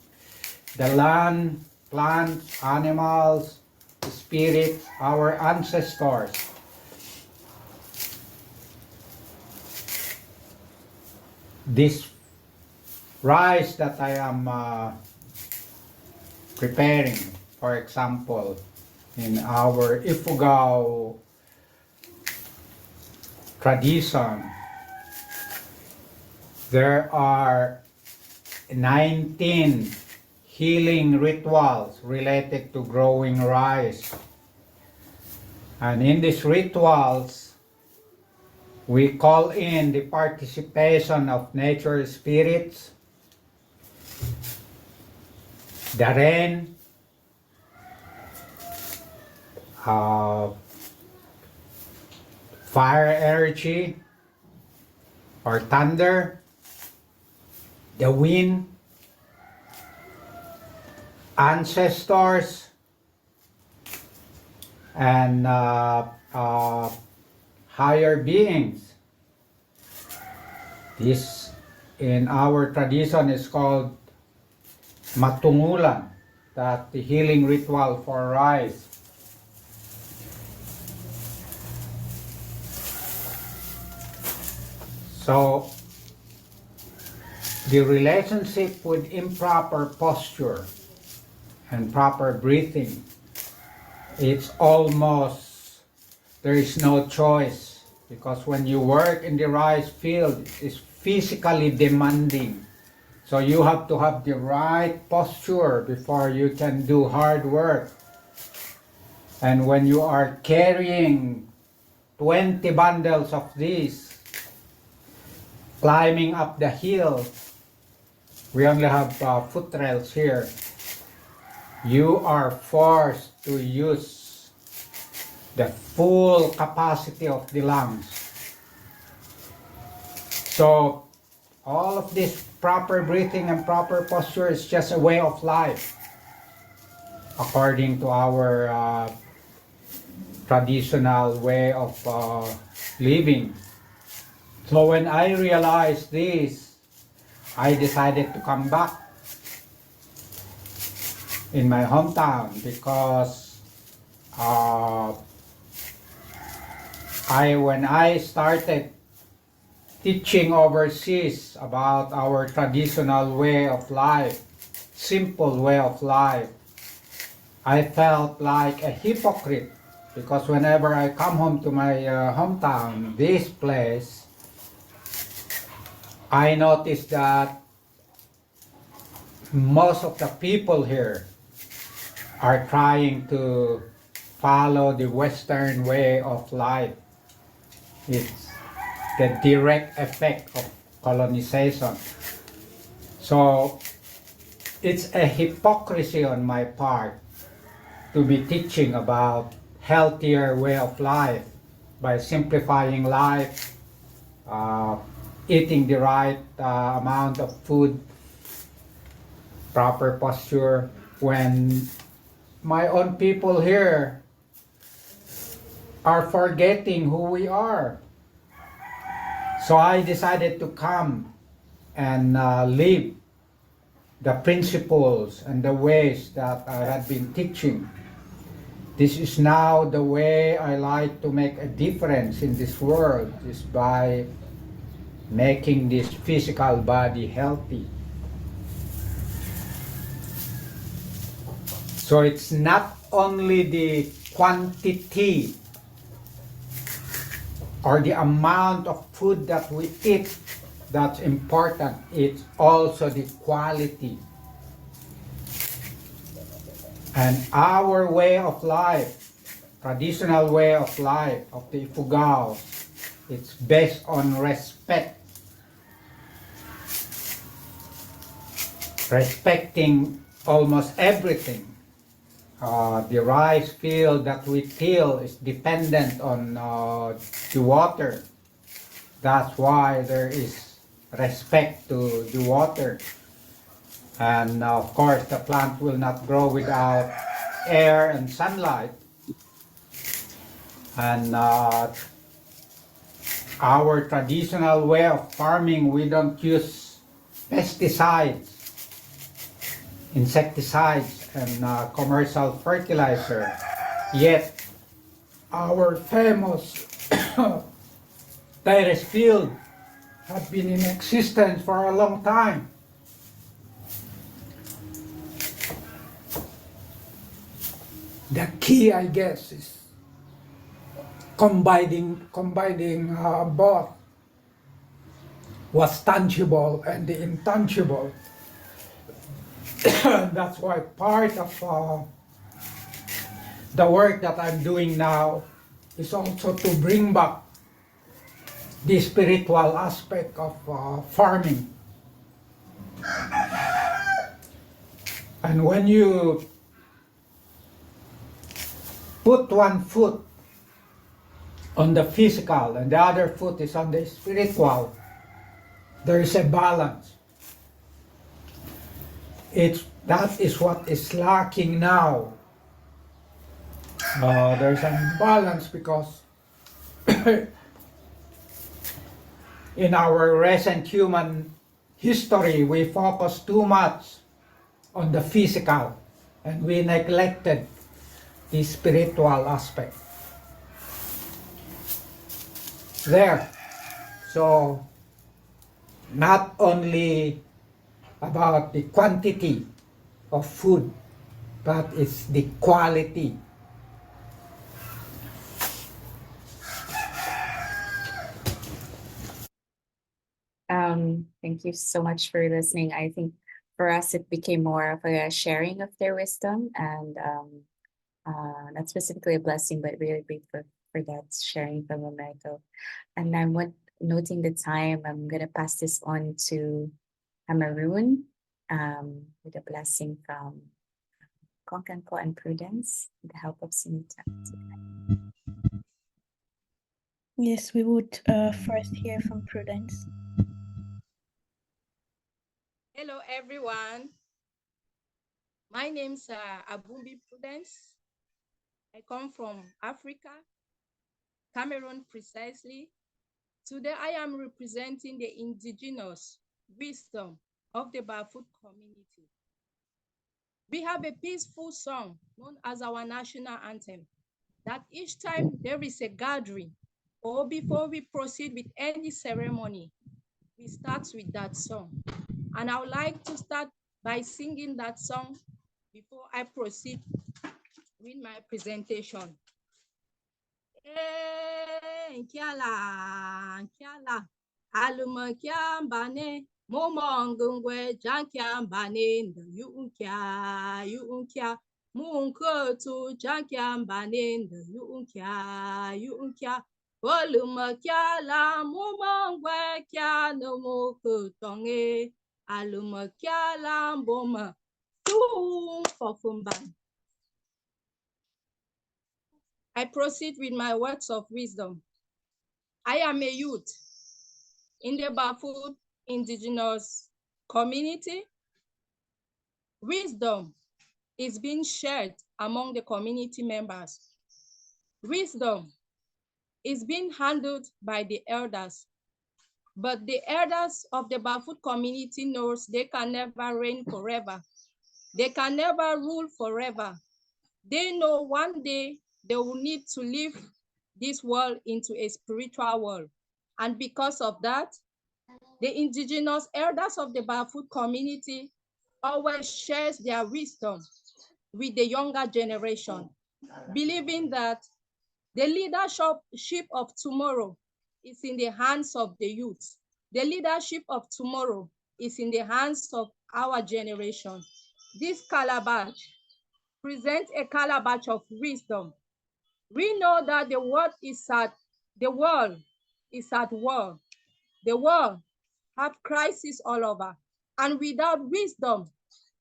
the land, plants, animals, spirits, our ancestors. This rice that I am preparing, for example, in our Ifugao tradition, there are 19 healing rituals related to growing rice. And in these rituals, we call in the participation of nature spirits, the rain, fire energy or thunder, the wind, ancestors, and higher beings. This in our tradition is called matungulan, that the healing ritual for rice. So the relationship with improper posture and proper breathing, it's almost, there is no choice, because when you work in the rice field, it's physically demanding. So you have to have the right posture before you can do hard work. And when you are carrying 20 bundles of these, climbing up the hill, we only have foot rails here. You are forced to use the full capacity of the lungs. So all of this proper breathing and proper posture is just a way of life, according to our traditional way of living. So when I realized this, I decided to come back in my hometown because when I started teaching overseas about our traditional way of life, simple way of life, I felt like a hypocrite because whenever I come home to my hometown, this place, I noticed that most of the people here are trying to follow the Western way of life. It's the direct effect of colonization. So it's a hypocrisy on my part to be teaching about healthier way of life by simplifying life, uh, eating the right amount of food, proper posture, when my own people here are forgetting who we are. So I decided to come and live the principles and the ways that I had been teaching. This is now the way I like to make a difference in this world, is by making this physical body healthy. So it's not only the quantity or the amount of food that we eat that's important, it's also the quality. And our way of life, traditional way of life of the Ifugao, it's based on respect. Respecting almost everything. The rice field that we till is dependent on the water. That's why there is respect to the water. And of course, the plant will not grow without air and sunlight. And our traditional way of farming, we don't use pesticides, insecticides, and commercial fertilizer. Yet, our famous terrace field have been in existence for a long time. The key, I guess, is combining both what's tangible and the intangible. That's why part of the work that I'm doing now is also to bring back the spiritual aspect of farming. And when you put one foot on the physical and the other foot is on the spiritual, there is a balance. That is what is lacking now. There's an imbalance because in our recent human history, we focus too much on the physical and we neglected the spiritual aspect. There. So, not only about the quantity of food, but it's the quality. Thank you so much for listening. I think for us, it became more of a sharing of their wisdom and not specifically a blessing, but really grateful for that sharing from America. And I'm noting the time. I'm going to pass this on to Maroon with a blessing from Konkanko and Prudence with the help of Sunita. Yes, we would first hear from Prudence. Hello, everyone. My name's Abumbi Prudence. I come from Africa, Cameroon precisely. Today, I am representing the indigenous wisdom of the Barefoot community. We have a peaceful song known as our national anthem that each time there is a gathering or before we proceed with any ceremony, we start with that song. And I would like to start by singing that song before I proceed with my presentation. Nkiala, alumakiambane, momongungwe, jankiambane, yunkia, munkotu, jankiambane, yunkia, olumakiala, momongwe, kia no mokotonge, alumakiala, mboma, fofumban. I proceed with my words of wisdom. I am a youth in the Barefoot indigenous community. Wisdom is being shared among the community members. Wisdom is being handled by the elders, but the elders of the Barefoot community knows they can never reign forever. They can never rule forever. They know one day they will need to leave this world into a spiritual world. And because of that, the indigenous elders of the Barefoot community always shares their wisdom with the younger generation, believing that the leadership of tomorrow is in the hands of the youth. The leadership of tomorrow is in the hands of our generation. This calabash presents a calabash of wisdom. We know that the world is at war. The world has crisis all over. And without wisdom,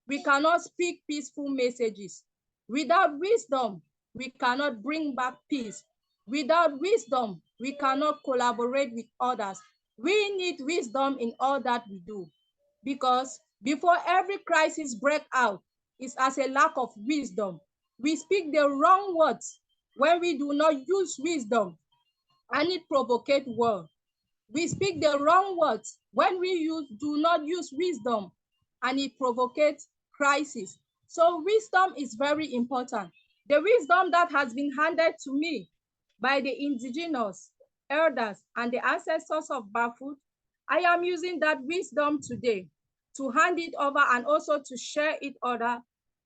we cannot speak peaceful messages. Without wisdom, we cannot bring back peace. Without wisdom, we cannot collaborate with others. We need wisdom in all that we do. Because before every crisis breaks out, it's as a lack of wisdom. We speak the wrong words when we do not use wisdom, and it provokes war. We speak the wrong words when we do not use wisdom, and it provokes crisis. So wisdom is very important. The wisdom that has been handed to me by the indigenous elders and the ancestors of Barefoot, I am using that wisdom today to hand it over and also to share it over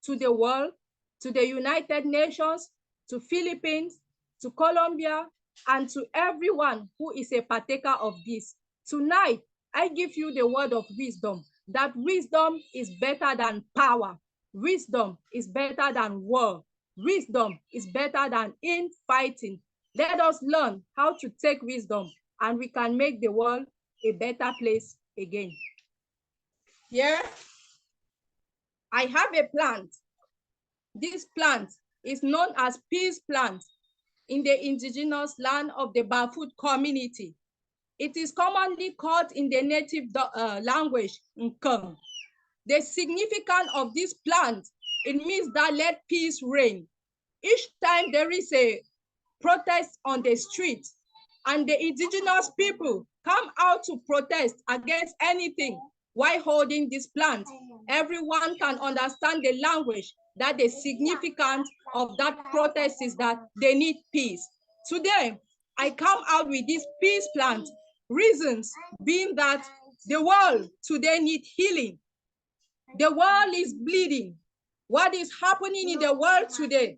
to the world, to the United Nations, to Philippines, to Colombia, and to everyone who is a partaker of this. Tonight, I give you the word of wisdom, that wisdom is better than power. Wisdom is better than war. Wisdom is better than infighting. Let us learn how to take wisdom, and we can make the world a better place again. Here, I have a plant. This plant is known as peace plant in the indigenous land of the Barefoot community. It is commonly called in the native language, Nkang. The significance of this plant, it means that let peace reign. Each time there is a protest on the street and the indigenous people come out to protest against anything while holding this plant, everyone can understand the language that the significance of that protest is that they need peace. Today, I come out with this peace plant, reasons being that the world today needs healing. The world is bleeding. What is happening in the world today?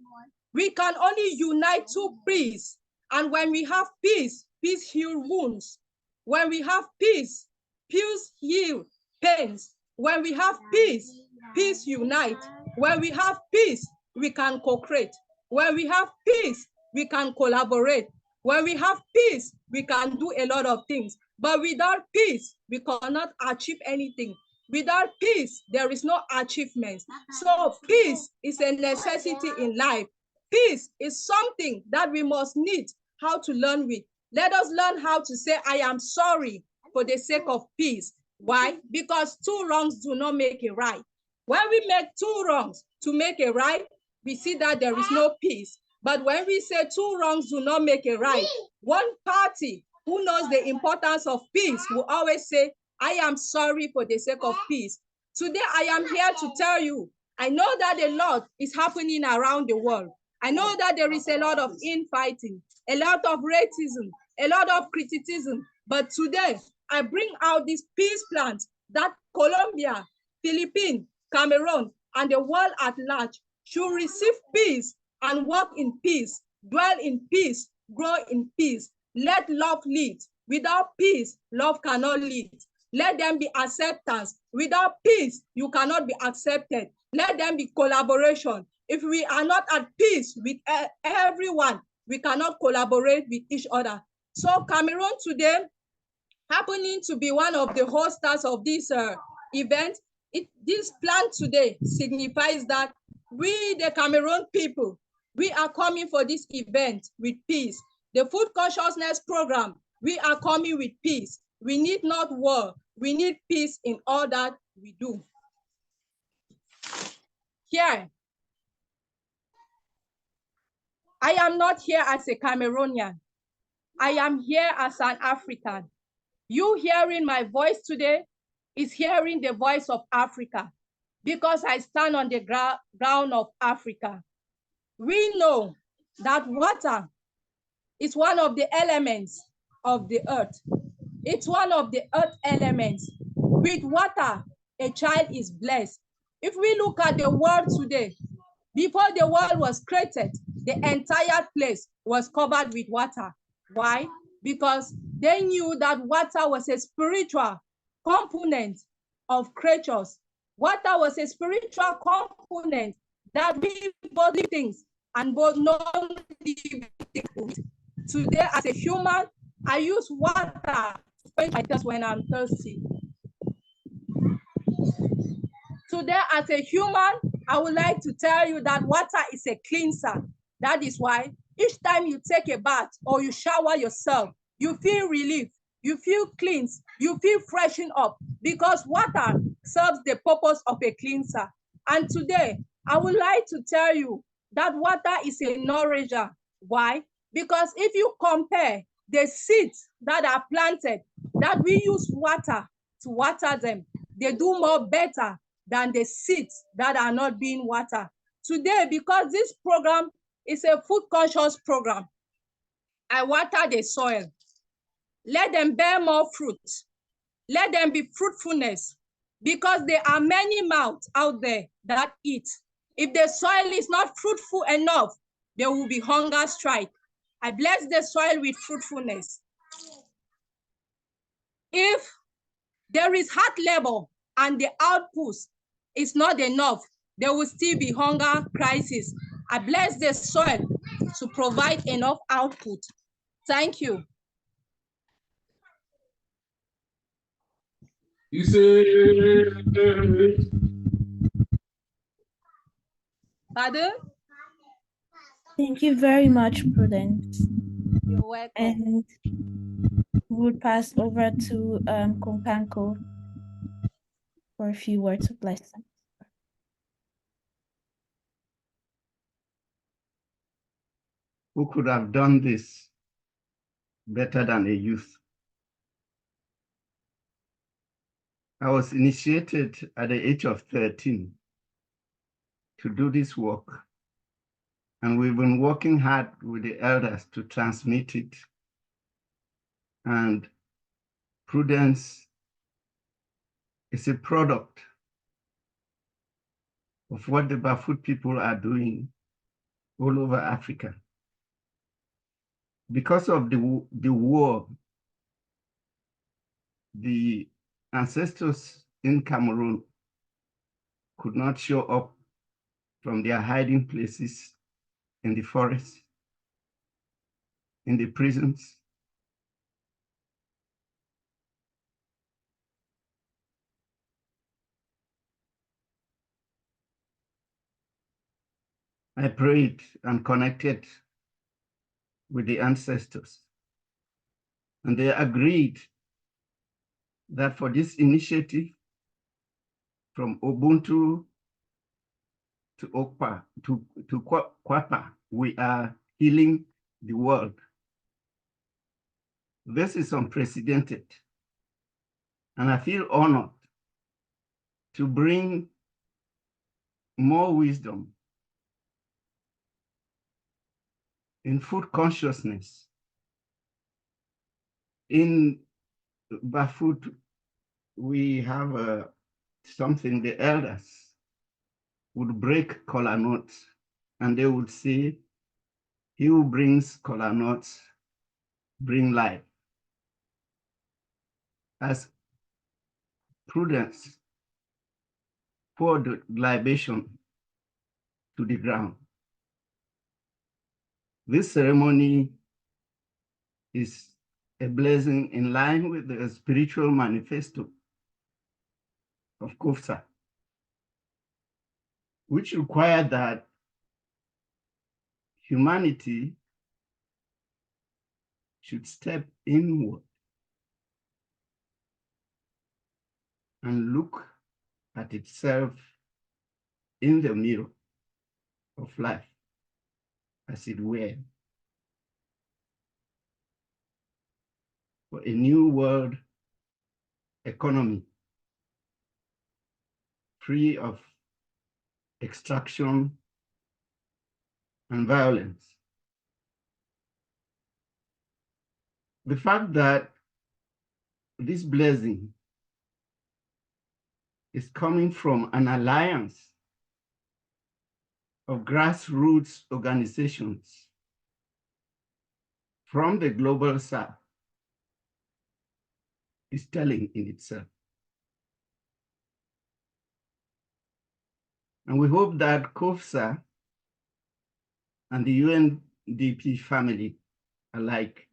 We can only unite to peace. And when we have peace, peace heals wounds. When we have peace, peace heals pains. When we have peace, peace unites. When we have peace, we can co-create. When we have peace, we can collaborate. When we have peace, we can do a lot of things. But without peace, we cannot achieve anything. Without peace, there is no achievement. So peace is a necessity in life. Peace is something that we must need how to learn with. Let us learn how to say, I am sorry for the sake of peace. Why? Because two wrongs do not make a right. When we make two wrongs to make a right, we see that there is no peace. But when we say two wrongs do not make a right, one party who knows the importance of peace will always say, I am sorry for the sake of peace. Today, I am here to tell you, I know that a lot is happening around the world. I know that there is a lot of infighting, a lot of racism, a lot of criticism. But today, I bring out this peace plan that Colombia, Philippines, Cameroon, and the world at large should receive peace and walk in peace, dwell in peace, grow in peace. Let love lead. Without peace, love cannot lead. Let them be acceptance. Without peace, you cannot be accepted. Let them be collaboration. If we are not at peace with everyone, we cannot collaborate with each other. So Cameroon today, happening to be one of the hosters of this event, this plan today signifies that we, the Cameroon people, we are coming for this event with peace. The food consciousness program, we are coming with peace. We need not war. We need peace in all that we do. Here, I am not here as a Cameroonian. I am here as an African. You hearing my voice today is hearing the voice of Africa, because I stand on the ground of Africa. We know that water is one of the elements of the earth. It's one of the earth elements. With water, a child is blessed. If we look at the world today, before the world was created, the entire place was covered with water. Why? Because they knew that water was a spiritual component of creatures. Water was a spiritual component that we both living things and both non-living things. Today, as a human, I use water to quench my thirst when I'm thirsty. Today, as a human, I would like to tell you that water is a cleanser. That is why each time you take a bath or you shower yourself, you feel relief, you feel cleansed, you feel freshened up, because water serves the purpose of a cleanser. And today, I would like to tell you that water is a nourisher. Why? Because if you compare the seeds that are planted, that we use water to water them, they do more better than the seeds that are not being watered. Today, because this program is a food conscious program, I water the soil. Let them bear more fruit. Let them be fruitfulness, because there are many mouths out there that eat. If the soil is not fruitful enough, there will be hunger strike. I bless the soil with fruitfulness. If there is hard labor and the output is not enough, there will still be hunger crisis. I bless the soil to provide enough output. Thank you. Pardon? Thank you very much, Prudence. You're welcome. And we'll pass over to Kumpanko for a few words of blessing. Who could have done this better than a youth? I was initiated at the age of 13 to do this work. And we've been working hard with the elders to transmit it. And Prudence is a product of what the Bafut people are doing all over Africa. Because of the war, the ancestors in Cameroon could not show up from their hiding places in the forest, in the prisons. I prayed and connected with the ancestors, and they agreed that for this initiative, from Ubuntu to Kapwa, we are healing the world. This is unprecedented, and I feel honored to bring more wisdom in food consciousness. In Bafut, we have something the elders would break kola nuts, and they would say, "He who brings kola nuts bring life." As Prudence poured the libation to the ground. This ceremony is a blessing in line with the spiritual manifesto of Kofsa, which required that humanity should step inward and look at itself in the mirror of life, as it were, for a new world economy free of extraction and violence. The fact that this blessing is coming from an alliance of grassroots organizations from the global south is telling in itself. And we hope that COFSA and the UNDP family alike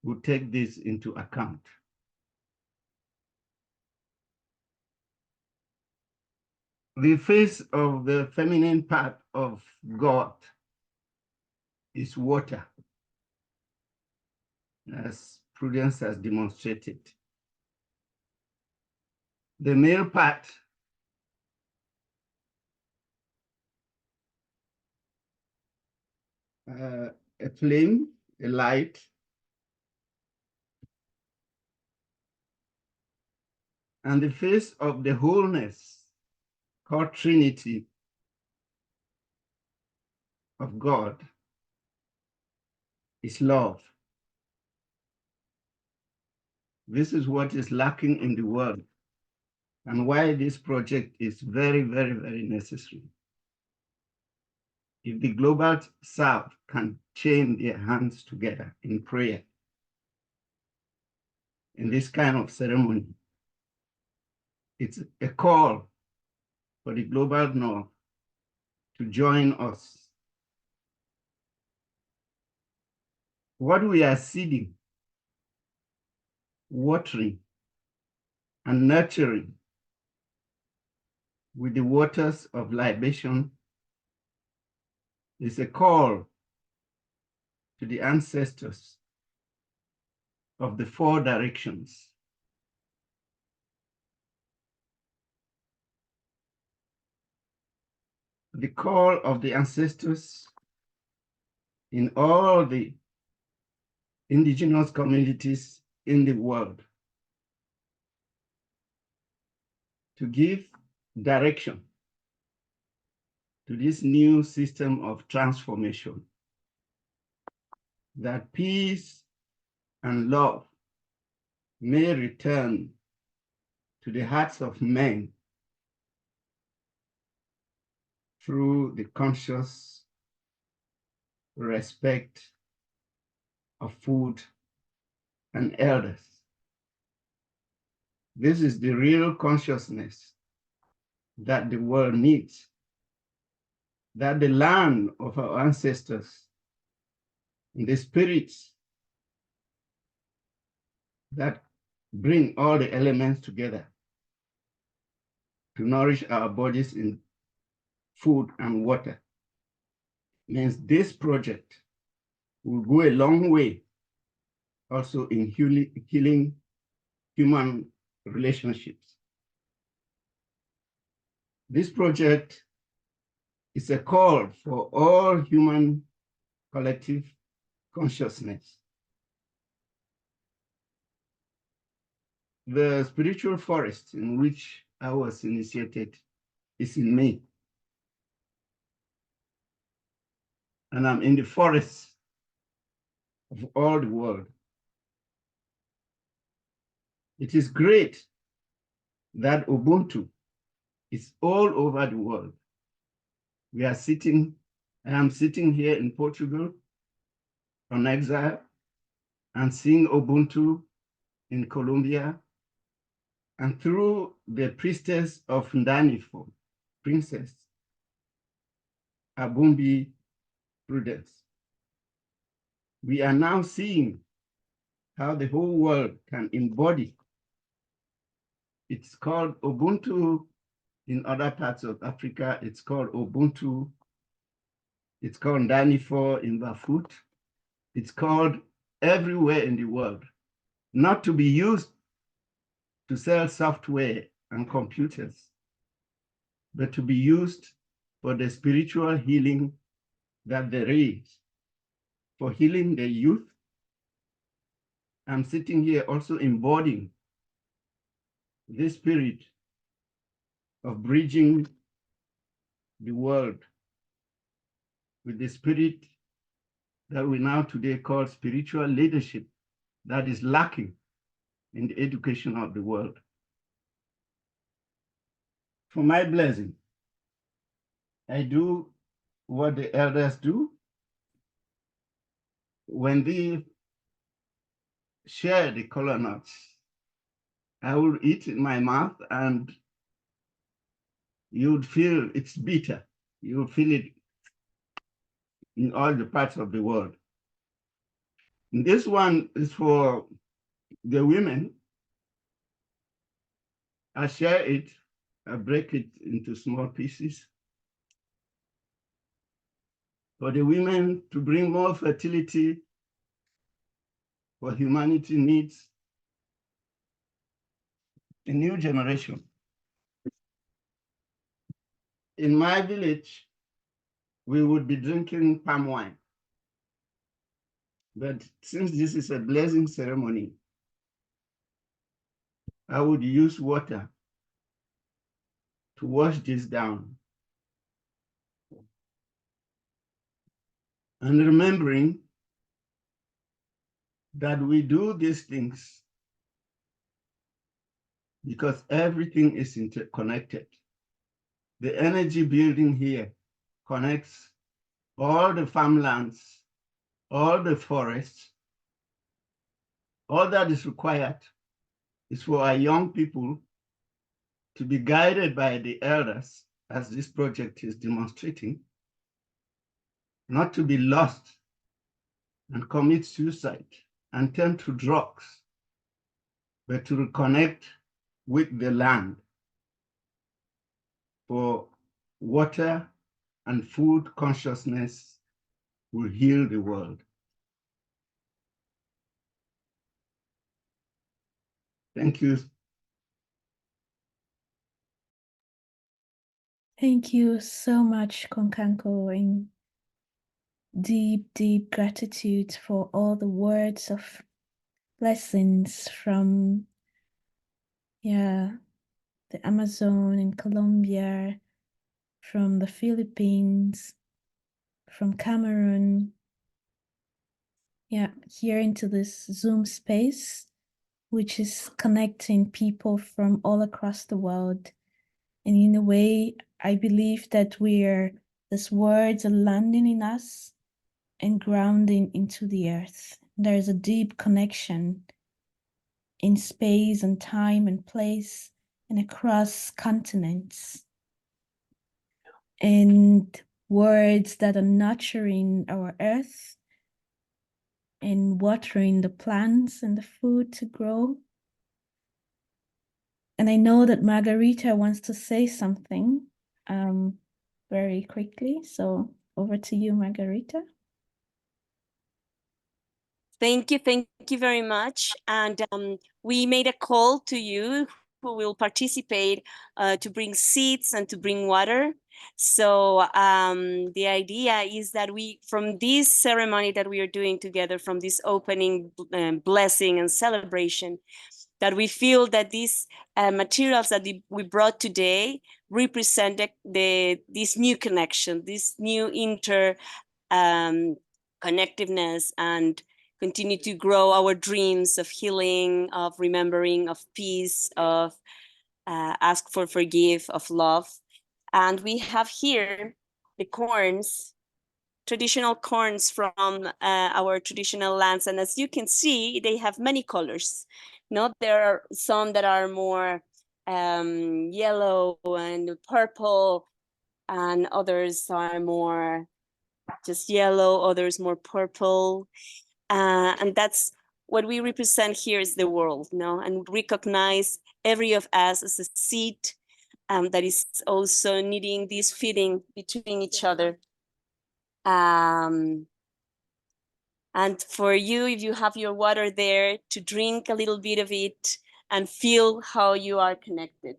will take this into account. The face of the feminine part of God is water, as Prudence has demonstrated. The male part a flame, a light, and the face of the wholeness called Trinity of God is love. This is what is lacking in the world and why this project is very, very, very necessary. If the global south can chain their hands together in prayer, in this kind of ceremony, it's a call for the global north to join us. What we are seeding, watering, and nurturing with the waters of libation is a call to the ancestors of the four directions. The call of the ancestors in all the indigenous communities in the world to give direction to this new system of transformation, that peace and love may return to the hearts of men through the conscious respect of food and elders. This is the real consciousness that the world needs, that the land of our ancestors, the spirits that bring all the elements together to nourish our bodies in food and water, means this project will go a long way also in healing human relationships. This project is a call for all human collective consciousness. The spiritual forest in which I was initiated is in me. And I'm in the forest of all the world. It is great that Ubuntu is all over the world. I am sitting here in Portugal on exile and seeing Ubuntu in Colombia, and through the priestess of Ndanifo, Princess Abumbi Prudence, we are now seeing how the whole world can embody. It's called Ubuntu in other parts of Africa. It's called Ubuntu. It's called Ndanifo in Bafut. It's called everywhere in the world, not to be used to sell software and computers, but to be used for the spiritual healing that there is, for healing the youth. I'm sitting here also embodying this spirit of bridging the world with the spirit that we now today call spiritual leadership that is lacking in the education of the world. For my blessing, I do what the elders do. When they share the kola nuts, I will eat in my mouth and you would feel it's bitter. You will feel it in all the parts of the world. And this one is for the women. I share it, I break it into small pieces. For the women to bring more fertility, for humanity needs a new generation. In my village, we would be drinking palm wine. But since this is a blessing ceremony, I would use water to wash this down. And remembering that we do these things because everything is interconnected. The energy building here connects all the farmlands, all the forests. All that is required is for our young people to be guided by the elders, as this project is demonstrating, not to be lost and commit suicide and turn to drugs, but to reconnect with the land for water and food consciousness will heal the world. Thank you. Thank you so much, Konkanko, and deep, deep gratitude for all the words of blessings from, the Amazon in Colombia, from the Philippines, from Cameroon, here into this Zoom space, which is connecting people from all across the world. And in a way, I believe that these words are landing in us and grounding into the earth. There's a deep connection in space and time and place and across continents. And words that are nurturing our earth and watering the plants and the food to grow. And I know that Margarita wants to say something very quickly. So over to you, Margarita. Thank you very much. And we made a call to you who will participate to bring seeds and to bring water. So the idea is that we, from this ceremony that we are doing together, from this opening blessing and celebration, that we feel that these materials that we brought today represent this new connection, this new connectiveness, and continue to grow our dreams of healing, of remembering, of peace, of ask for forgive, of love. And we have here the corns, traditional corns from our traditional lands. And as you can see, they have many colors. No, there are some that are more yellow and purple, and others are more just yellow, others more purple. And that's what we represent here is the world, no? And recognize every of us as a seed that is also needing this feeding between each other. And for you, if you have your water there, to drink a little bit of it and feel how you are connected.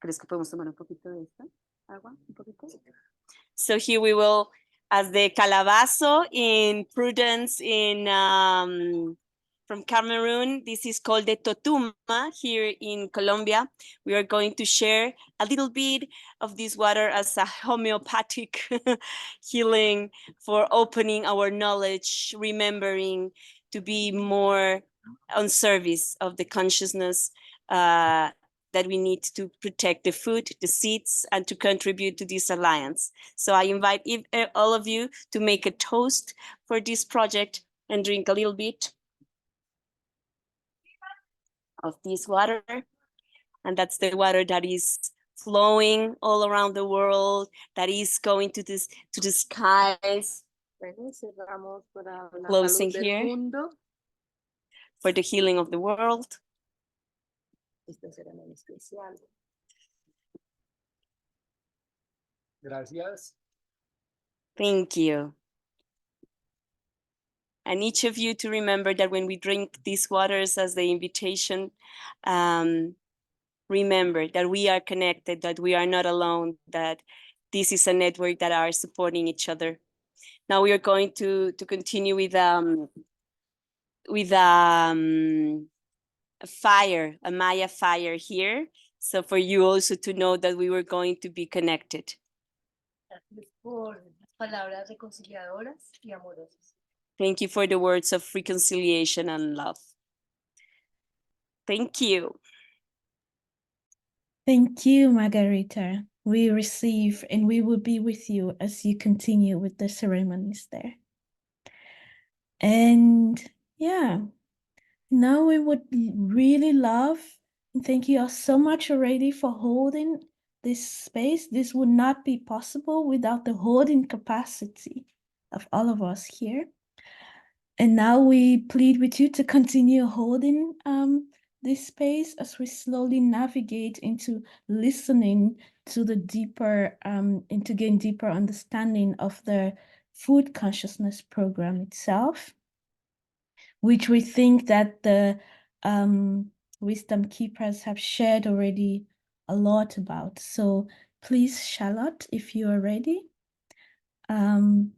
¿Crees que podemos tomar un poquito de esta agua? Un poquito. So here we will, as the calabazo in Prudence from Cameroon, this is called the totuma here in Colombia. We are going to share a little bit of this water as a homeopathic healing for opening our knowledge, remembering to be more on service of the consciousness that we need to protect the food, the seeds, and to contribute to this alliance. So I invite all of you to make a toast for this project and drink a little bit of this water. And that's the water that is flowing all around the world, that is going to the skies. Closing here for the healing of the world. Gracias. Thank you. And each of you to remember that when we drink these waters as the invitation, remember that we are connected, that we are not alone, that this is a network that are supporting each other. Now we are going to continue with a fire, a Maya fire here. So for you also to know that we were going to be connected. Thank you for the words of reconciliation and love. Thank you. Thank you, Margarita. We receive and we will be with you as you continue with the ceremonies there. And yeah, now we would really love, and thank you all so much already for holding this space. This would not be possible without the holding capacity of all of us here. And now we plead with you to continue holding this space as we slowly navigate into listening to the deeper, into gain deeper understanding of the food consciousness program itself, which we think that the wisdom keepers have shared already a lot about. So please, Charlotte, if you are ready,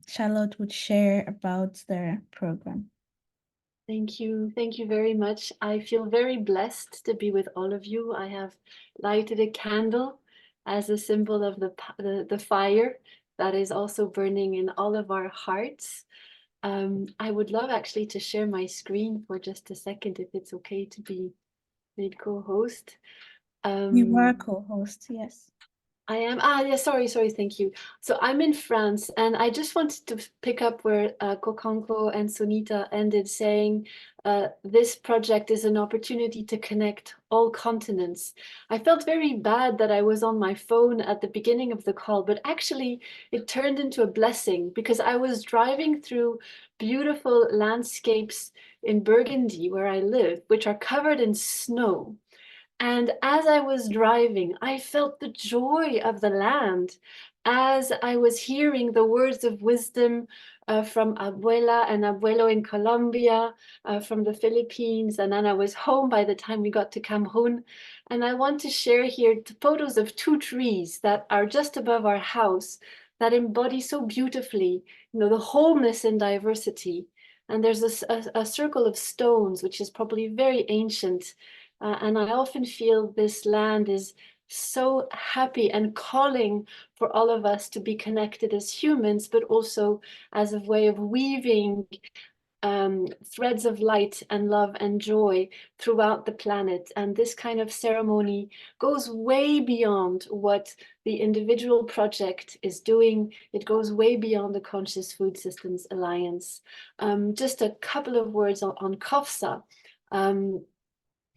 Charlotte would share about their program. Thank you. Thank you very much. I feel very blessed to be with all of you. I have lighted a candle as a symbol of the fire that is also burning in all of our hearts. I would love actually to share my screen for just a second, if it's okay to be made co-host. You are co-host, yes. I am. Yeah, sorry, thank you. So I'm in France, and I just wanted to pick up where Kokanko and Sunita ended, saying this project is an opportunity to connect all continents. I felt very bad that I was on my phone at the beginning of the call, but actually it turned into a blessing because I was driving through beautiful landscapes in Burgundy, where I live, which are covered in snow. And as I was driving, I felt the joy of the land. as I was hearing the words of wisdom from Abuela and Abuelo in Colombia, from the Philippines, and then I was home by the time we got to Cameroon. And I want to share here photos of 2 trees that are just above our house that embody so beautifully, the wholeness and diversity. And there's a circle of stones, which is probably very ancient. And I often feel this land is so happy and calling for all of us to be connected as humans, but also as a way of weaving threads of light and love and joy throughout the planet. And this kind of ceremony goes way beyond what the individual project is doing. It goes way beyond the Conscious Food Systems Alliance. Just a couple of words on COFSA.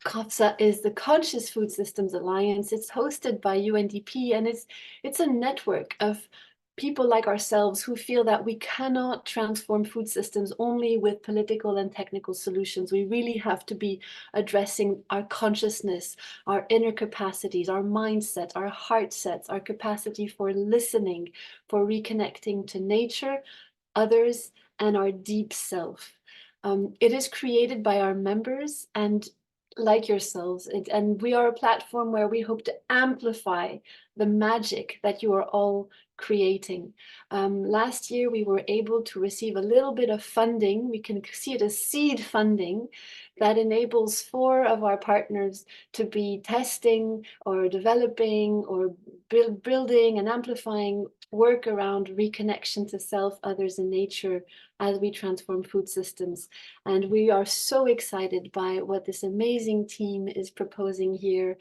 COFSA is the Conscious Food Systems Alliance. It's hosted by UNDP, and it's a network of people like ourselves who feel that we cannot transform food systems only with political and technical solutions. We really have to be addressing our consciousness, our inner capacities, our mindset, our heart sets, our capacity for listening, for reconnecting to nature, others, and our deep self. It is created by our members and like yourselves, and we are a platform where we hope to amplify the magic that you are all creating. Last year, we were able to receive a little bit of funding. We can see it as seed funding that enables 4 of our partners to be testing or developing or building and amplifying work around reconnection to self, others, and nature as we transform food systems. And we are so excited by what this amazing team is proposing here.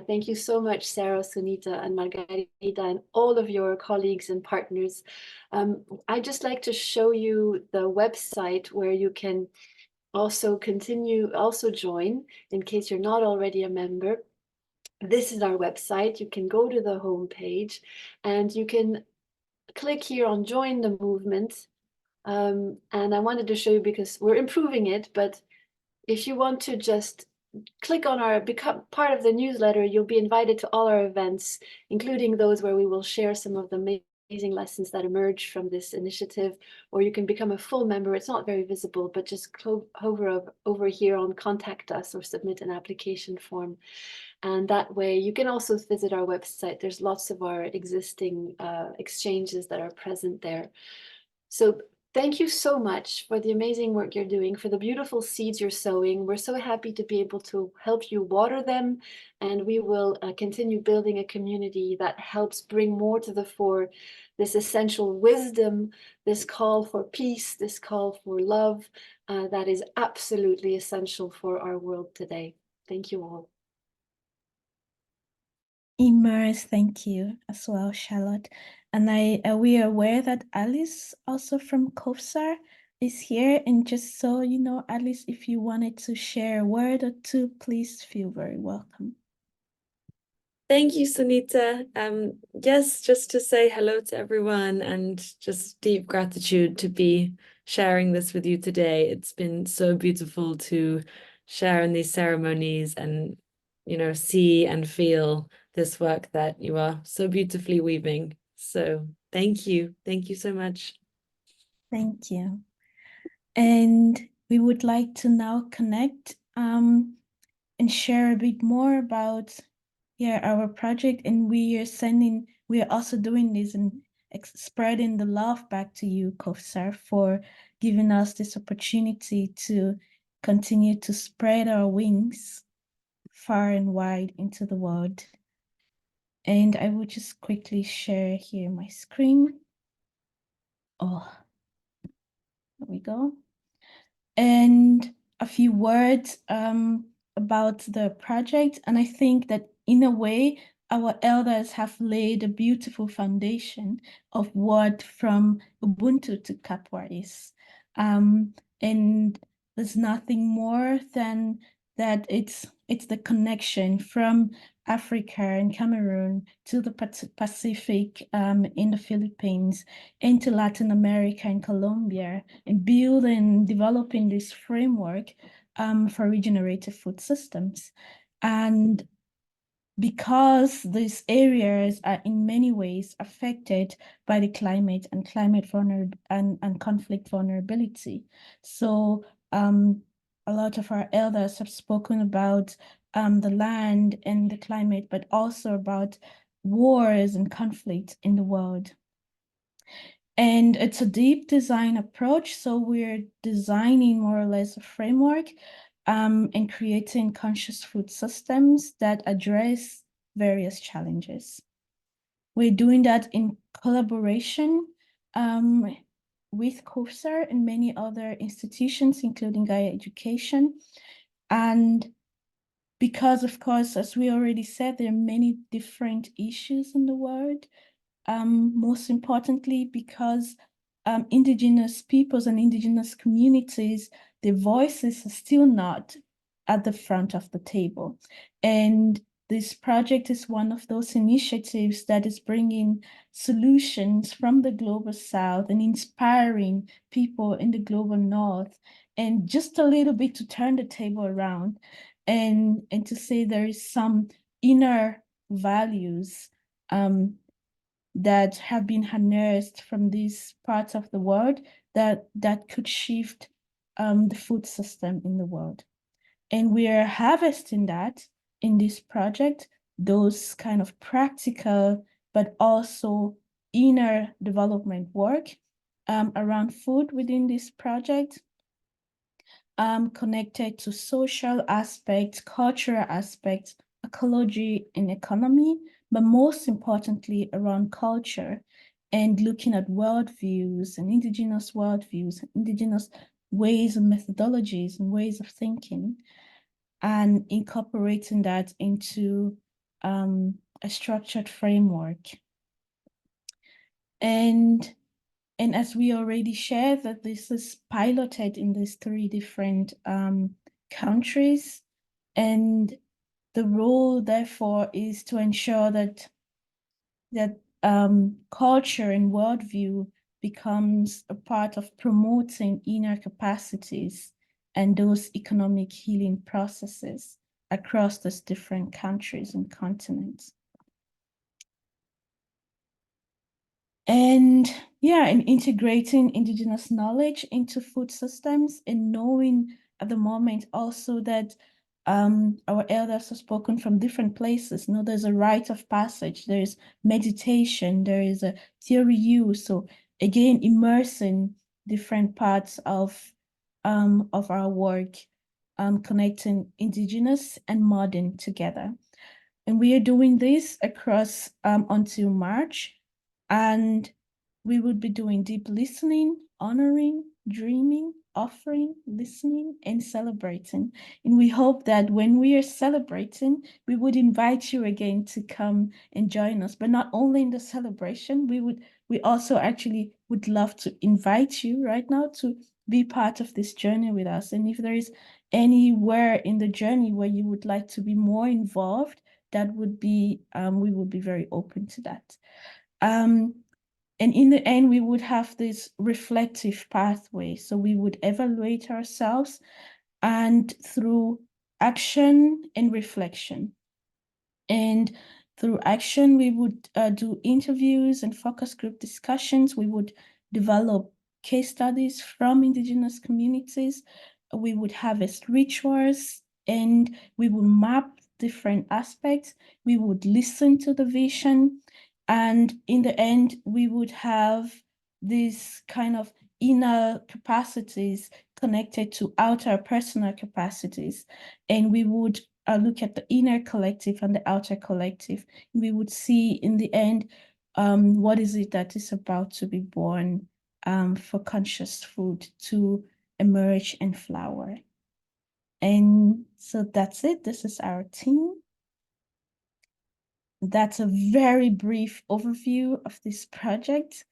Thank you so much, Sarah, Sunita, and Margarita, and all of your colleagues and partners. I'd just like to show you the website where you can also join in case you're not already a member. This is our website. You can go to the home page and you can click here on join the movement. And I wanted to show you because we're improving it, but if you want to just click on become part of the newsletter, you'll be invited to all our events, including those where we will share some of the amazing lessons that emerge from this initiative, or you can become a full member. It's not very visible, but just hover over here on contact us or submit an application form. And that way you can also visit our website. There's lots of our existing exchanges that are present there. So thank you so much for the amazing work you're doing, for the beautiful seeds you're sowing. We're so happy to be able to help you water them, and we will continue building a community that helps bring more to the fore this essential wisdom, this call for peace, this call for love that is absolutely essential for our world today. Thank you all. Immerse, thank you as well, Charlotte. And we are aware that Alice, also from COFSAR, is here. And just so you know, Alice, if you wanted to share a word or two, please feel very welcome. Thank you, Sunita. Yes, just to say hello to everyone and just deep gratitude to be sharing this with you today. It's been so beautiful to share in these ceremonies and, see and feel this work that you are so beautifully weaving. So thank you. Thank you so much. Thank you. And we would like to now connect and share a bit more about our project. And we are also doing this and spreading the love back to you, COFSAR, for giving us this opportunity to continue to spread our wings far and wide into the world. And I will just quickly share here my screen. Oh, there we go. And a few words about the project. And I think that in a way, our elders have laid a beautiful foundation of what from Ubuntu-Kapwa is. And there's nothing more than that it's the connection from Africa and Cameroon to the Pacific in the Philippines, into Latin America and Colombia, and developing this framework for regenerative food systems. And because these areas are in many ways affected by the climate and and conflict vulnerability. So a lot of our elders have spoken about the land and the climate, but also about wars and conflict in the world. And it's a deep design approach. So we're designing more or less a framework and creating conscious food systems that address various challenges. We're doing that in collaboration with COSAR and many other institutions, including Gaia Education. And because, of course, as we already said, there are many different issues in the world. Most importantly, because indigenous peoples and indigenous communities, their voices are still not at the front of the table. And this project is one of those initiatives that is bringing solutions from the global south and inspiring people in the global north, and just a little bit to turn the table around and to say there is some inner values that have been harnessed from these parts of the world that could shift the food system in the world. And we are harvesting that in this project, those kind of practical, but also inner development work around food within this project, connected to social aspects, cultural aspects, ecology and economy, but most importantly around culture and looking at worldviews and indigenous worldviews, indigenous ways and methodologies and ways of thinking, and incorporating that into a structured framework. And as we already shared, that this is piloted in these 3 different countries, and the role therefore is to ensure that culture and worldview becomes a part of promoting inner capacities and those economic healing processes across these different countries and continents. And yeah, and integrating indigenous knowledge into food systems, and knowing at the moment also that our elders have spoken from different places. There's a rite of passage, there's meditation, there is a theory use. So again, immersing different parts of our work, connecting indigenous and modern together. And we are doing this across until March. And we would be doing deep listening, honoring, dreaming, offering, listening, and celebrating. And we hope that when we are celebrating, we would invite you again to come and join us. But not only in the celebration, we also actually would love to invite you right now to be part of this journey with us. And if there is anywhere in the journey where you would like to be more involved, that would be, we would be very open to that. And in the end, we would have this reflective pathway. So we would evaluate ourselves, and through action and reflection. And through action, we would do interviews and focus group discussions. We would develop case studies from indigenous communities. We would harvest rituals, and we would map different aspects. We would listen to the vision. And in the end, we would have these kind of inner capacities connected to outer personal capacities. And we would look at the inner collective and the outer collective. We would see in the end, what is it that is about to be born for conscious food to emerge and flower. And so that's it. This is our team. That's a very brief overview of this project.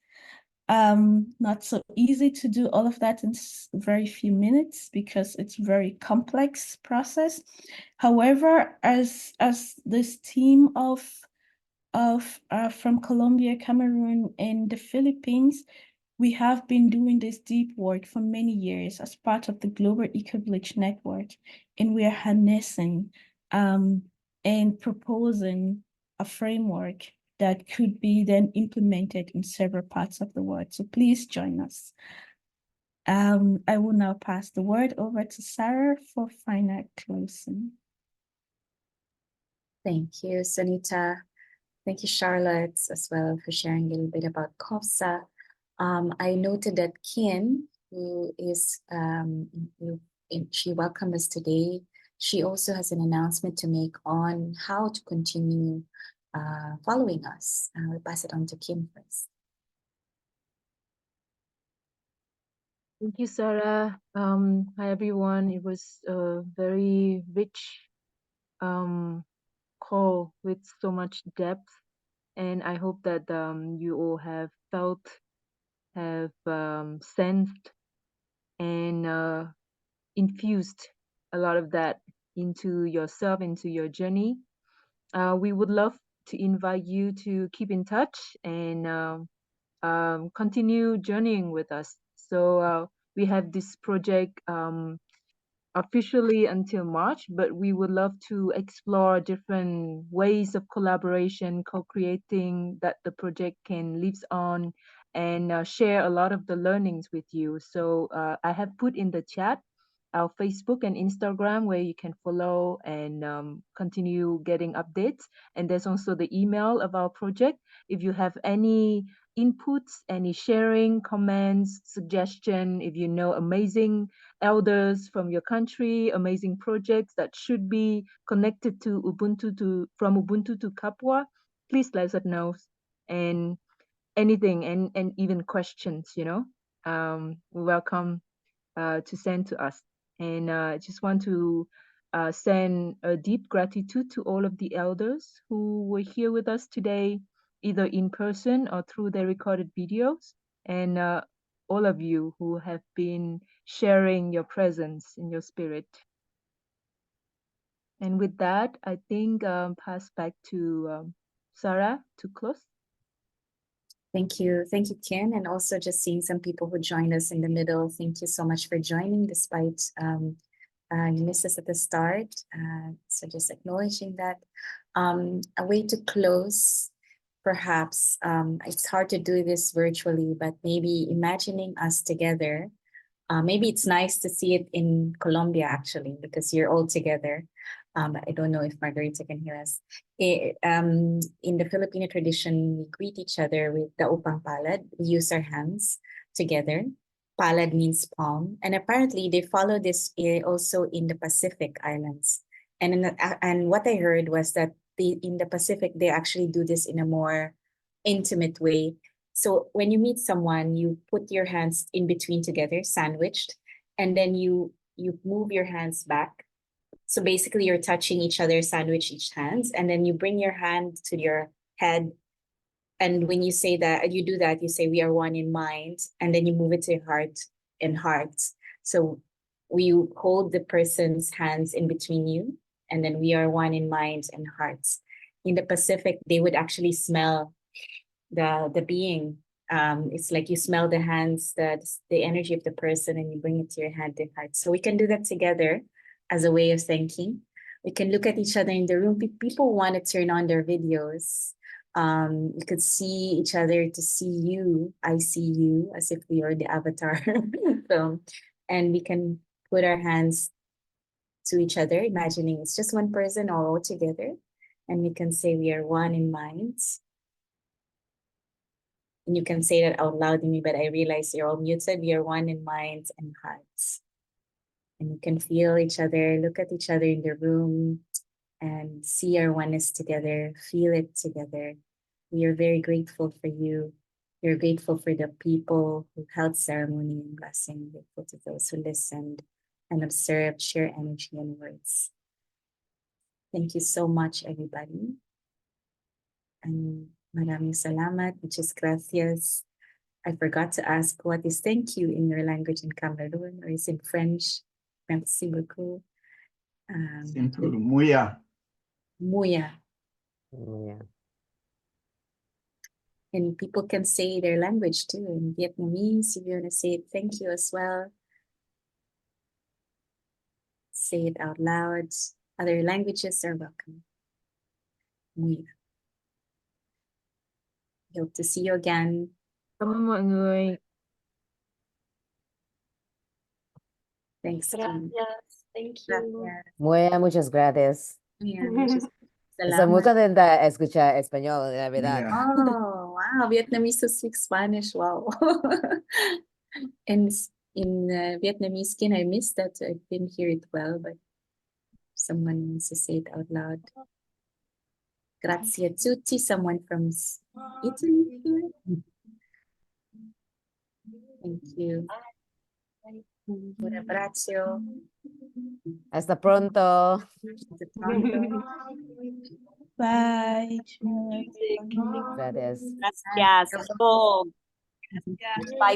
Not so easy to do all of that in very few minutes because it's a very complex process. However, as this team of from Colombia, Cameroon, and the Philippines, we have been doing this deep work for many years as part of the Global Eco-Village Network, and we are harnessing and proposing a framework that could be then implemented in several parts of the world. So please join us. I will now pass the word over to Sarah for final closing. Thank you, Sunita. Thank you, Charlotte, as well, for sharing a little bit about COFSA. I noted that Kian, who is, she welcomed us today. She also has an announcement to make on how to continue following us. I'll pass it on to Kim first. Thank you, Sarah. Hi, everyone. It was a very rich call with so much depth. And I hope that you all have felt, have sensed, and infused a lot of that into yourself, into your journey. We would love to invite you to keep in touch and continue journeying with us. So we have this project officially until March, but we would love to explore different ways of collaboration, co-creating that the project can live on, and share a lot of the learnings with you. So I have put in the chat our Facebook and Instagram where you can follow and continue getting updates. And there's also the email of our project. If you have any inputs, any sharing, comments, suggestion, if you know amazing elders from your country, amazing projects that should be connected to from Ubuntu to Kapwa, please let us know. And anything and even questions, we welcome to send to us. And I just want to send a deep gratitude to all of the elders who were here with us today, either in person or through their recorded videos, and all of you who have been sharing your presence in your spirit. And with that, I think pass back to Sarah to close. Thank you, Kim, and also just seeing some people who joined us in the middle. Thank you so much for joining, despite you missed us at the start. So just acknowledging that. A way to close, perhaps, it's hard to do this virtually, but maybe imagining us together. Maybe it's nice to see it in Colombia, actually, because you're all together. I don't know if Margarita can hear us. In the Filipino tradition, we greet each other with the upang palad. We use our hands together. Palad means palm. And apparently, they follow this also in the Pacific Islands. And what I heard was that in the Pacific, they actually do this in a more intimate way. So when you meet someone, you put your hands in between together, sandwiched, and then you move your hands back. So basically, you're touching each other, sandwich each hands, and then you bring your hand to your head. And when you say that, you do that, you say, "We are one in mind," and then you move it to your heart and hearts. So we hold the person's hands in between you, and then we are one in mind and hearts. In the Pacific, they would actually smell the being. It's like you smell the hands, the energy of the person, and you bring it to your hand and heart. So we can do that together as a way of thanking. We can look at each other in the room. People want to turn on their videos. You could see each other to see you. I see you, as if we are the avatar film. And we can put our hands to each other, imagining it's just one person all together. And we can say we are one in minds. And you can say that out loud to me, but I realize you're all muted. We are one in minds and hearts. And you can feel each other, look at each other in the room, and see our oneness together, feel it together. We are very grateful for you. We're grateful for the people who held ceremony and blessing, grateful to those who listened and observed, share energy and words. Thank you so much, everybody. And maraming salamat, which is gracias. I forgot to ask what is thank you in your language in Cameroon, or is it French? Merci beaucoup. Simple, muya. Muya. Yeah. And people can say their language too. In Vietnamese, if you want to say it, thank you as well. Say it out loud. Other languages are welcome. We hope to see you again. Cảm ơn mọi người. Thanks, Kim. Gracias. Thank you. Gracias. Muchas gracias. Muchas Estoy muy salamat. contenta de escuchar español, la verdad. Yeah. Oh, wow. Vietnamese who speak Spanish. Wow. And in Vietnamese, can I miss that? I didn't hear it well, but someone wants to say it out loud. Grazie a tutti. Someone from Italy here. Thank you. Un abbraccio. Hasta pronto. Hasta pronto. Bye. Gracias. Gracias. Hasta luego. Bye.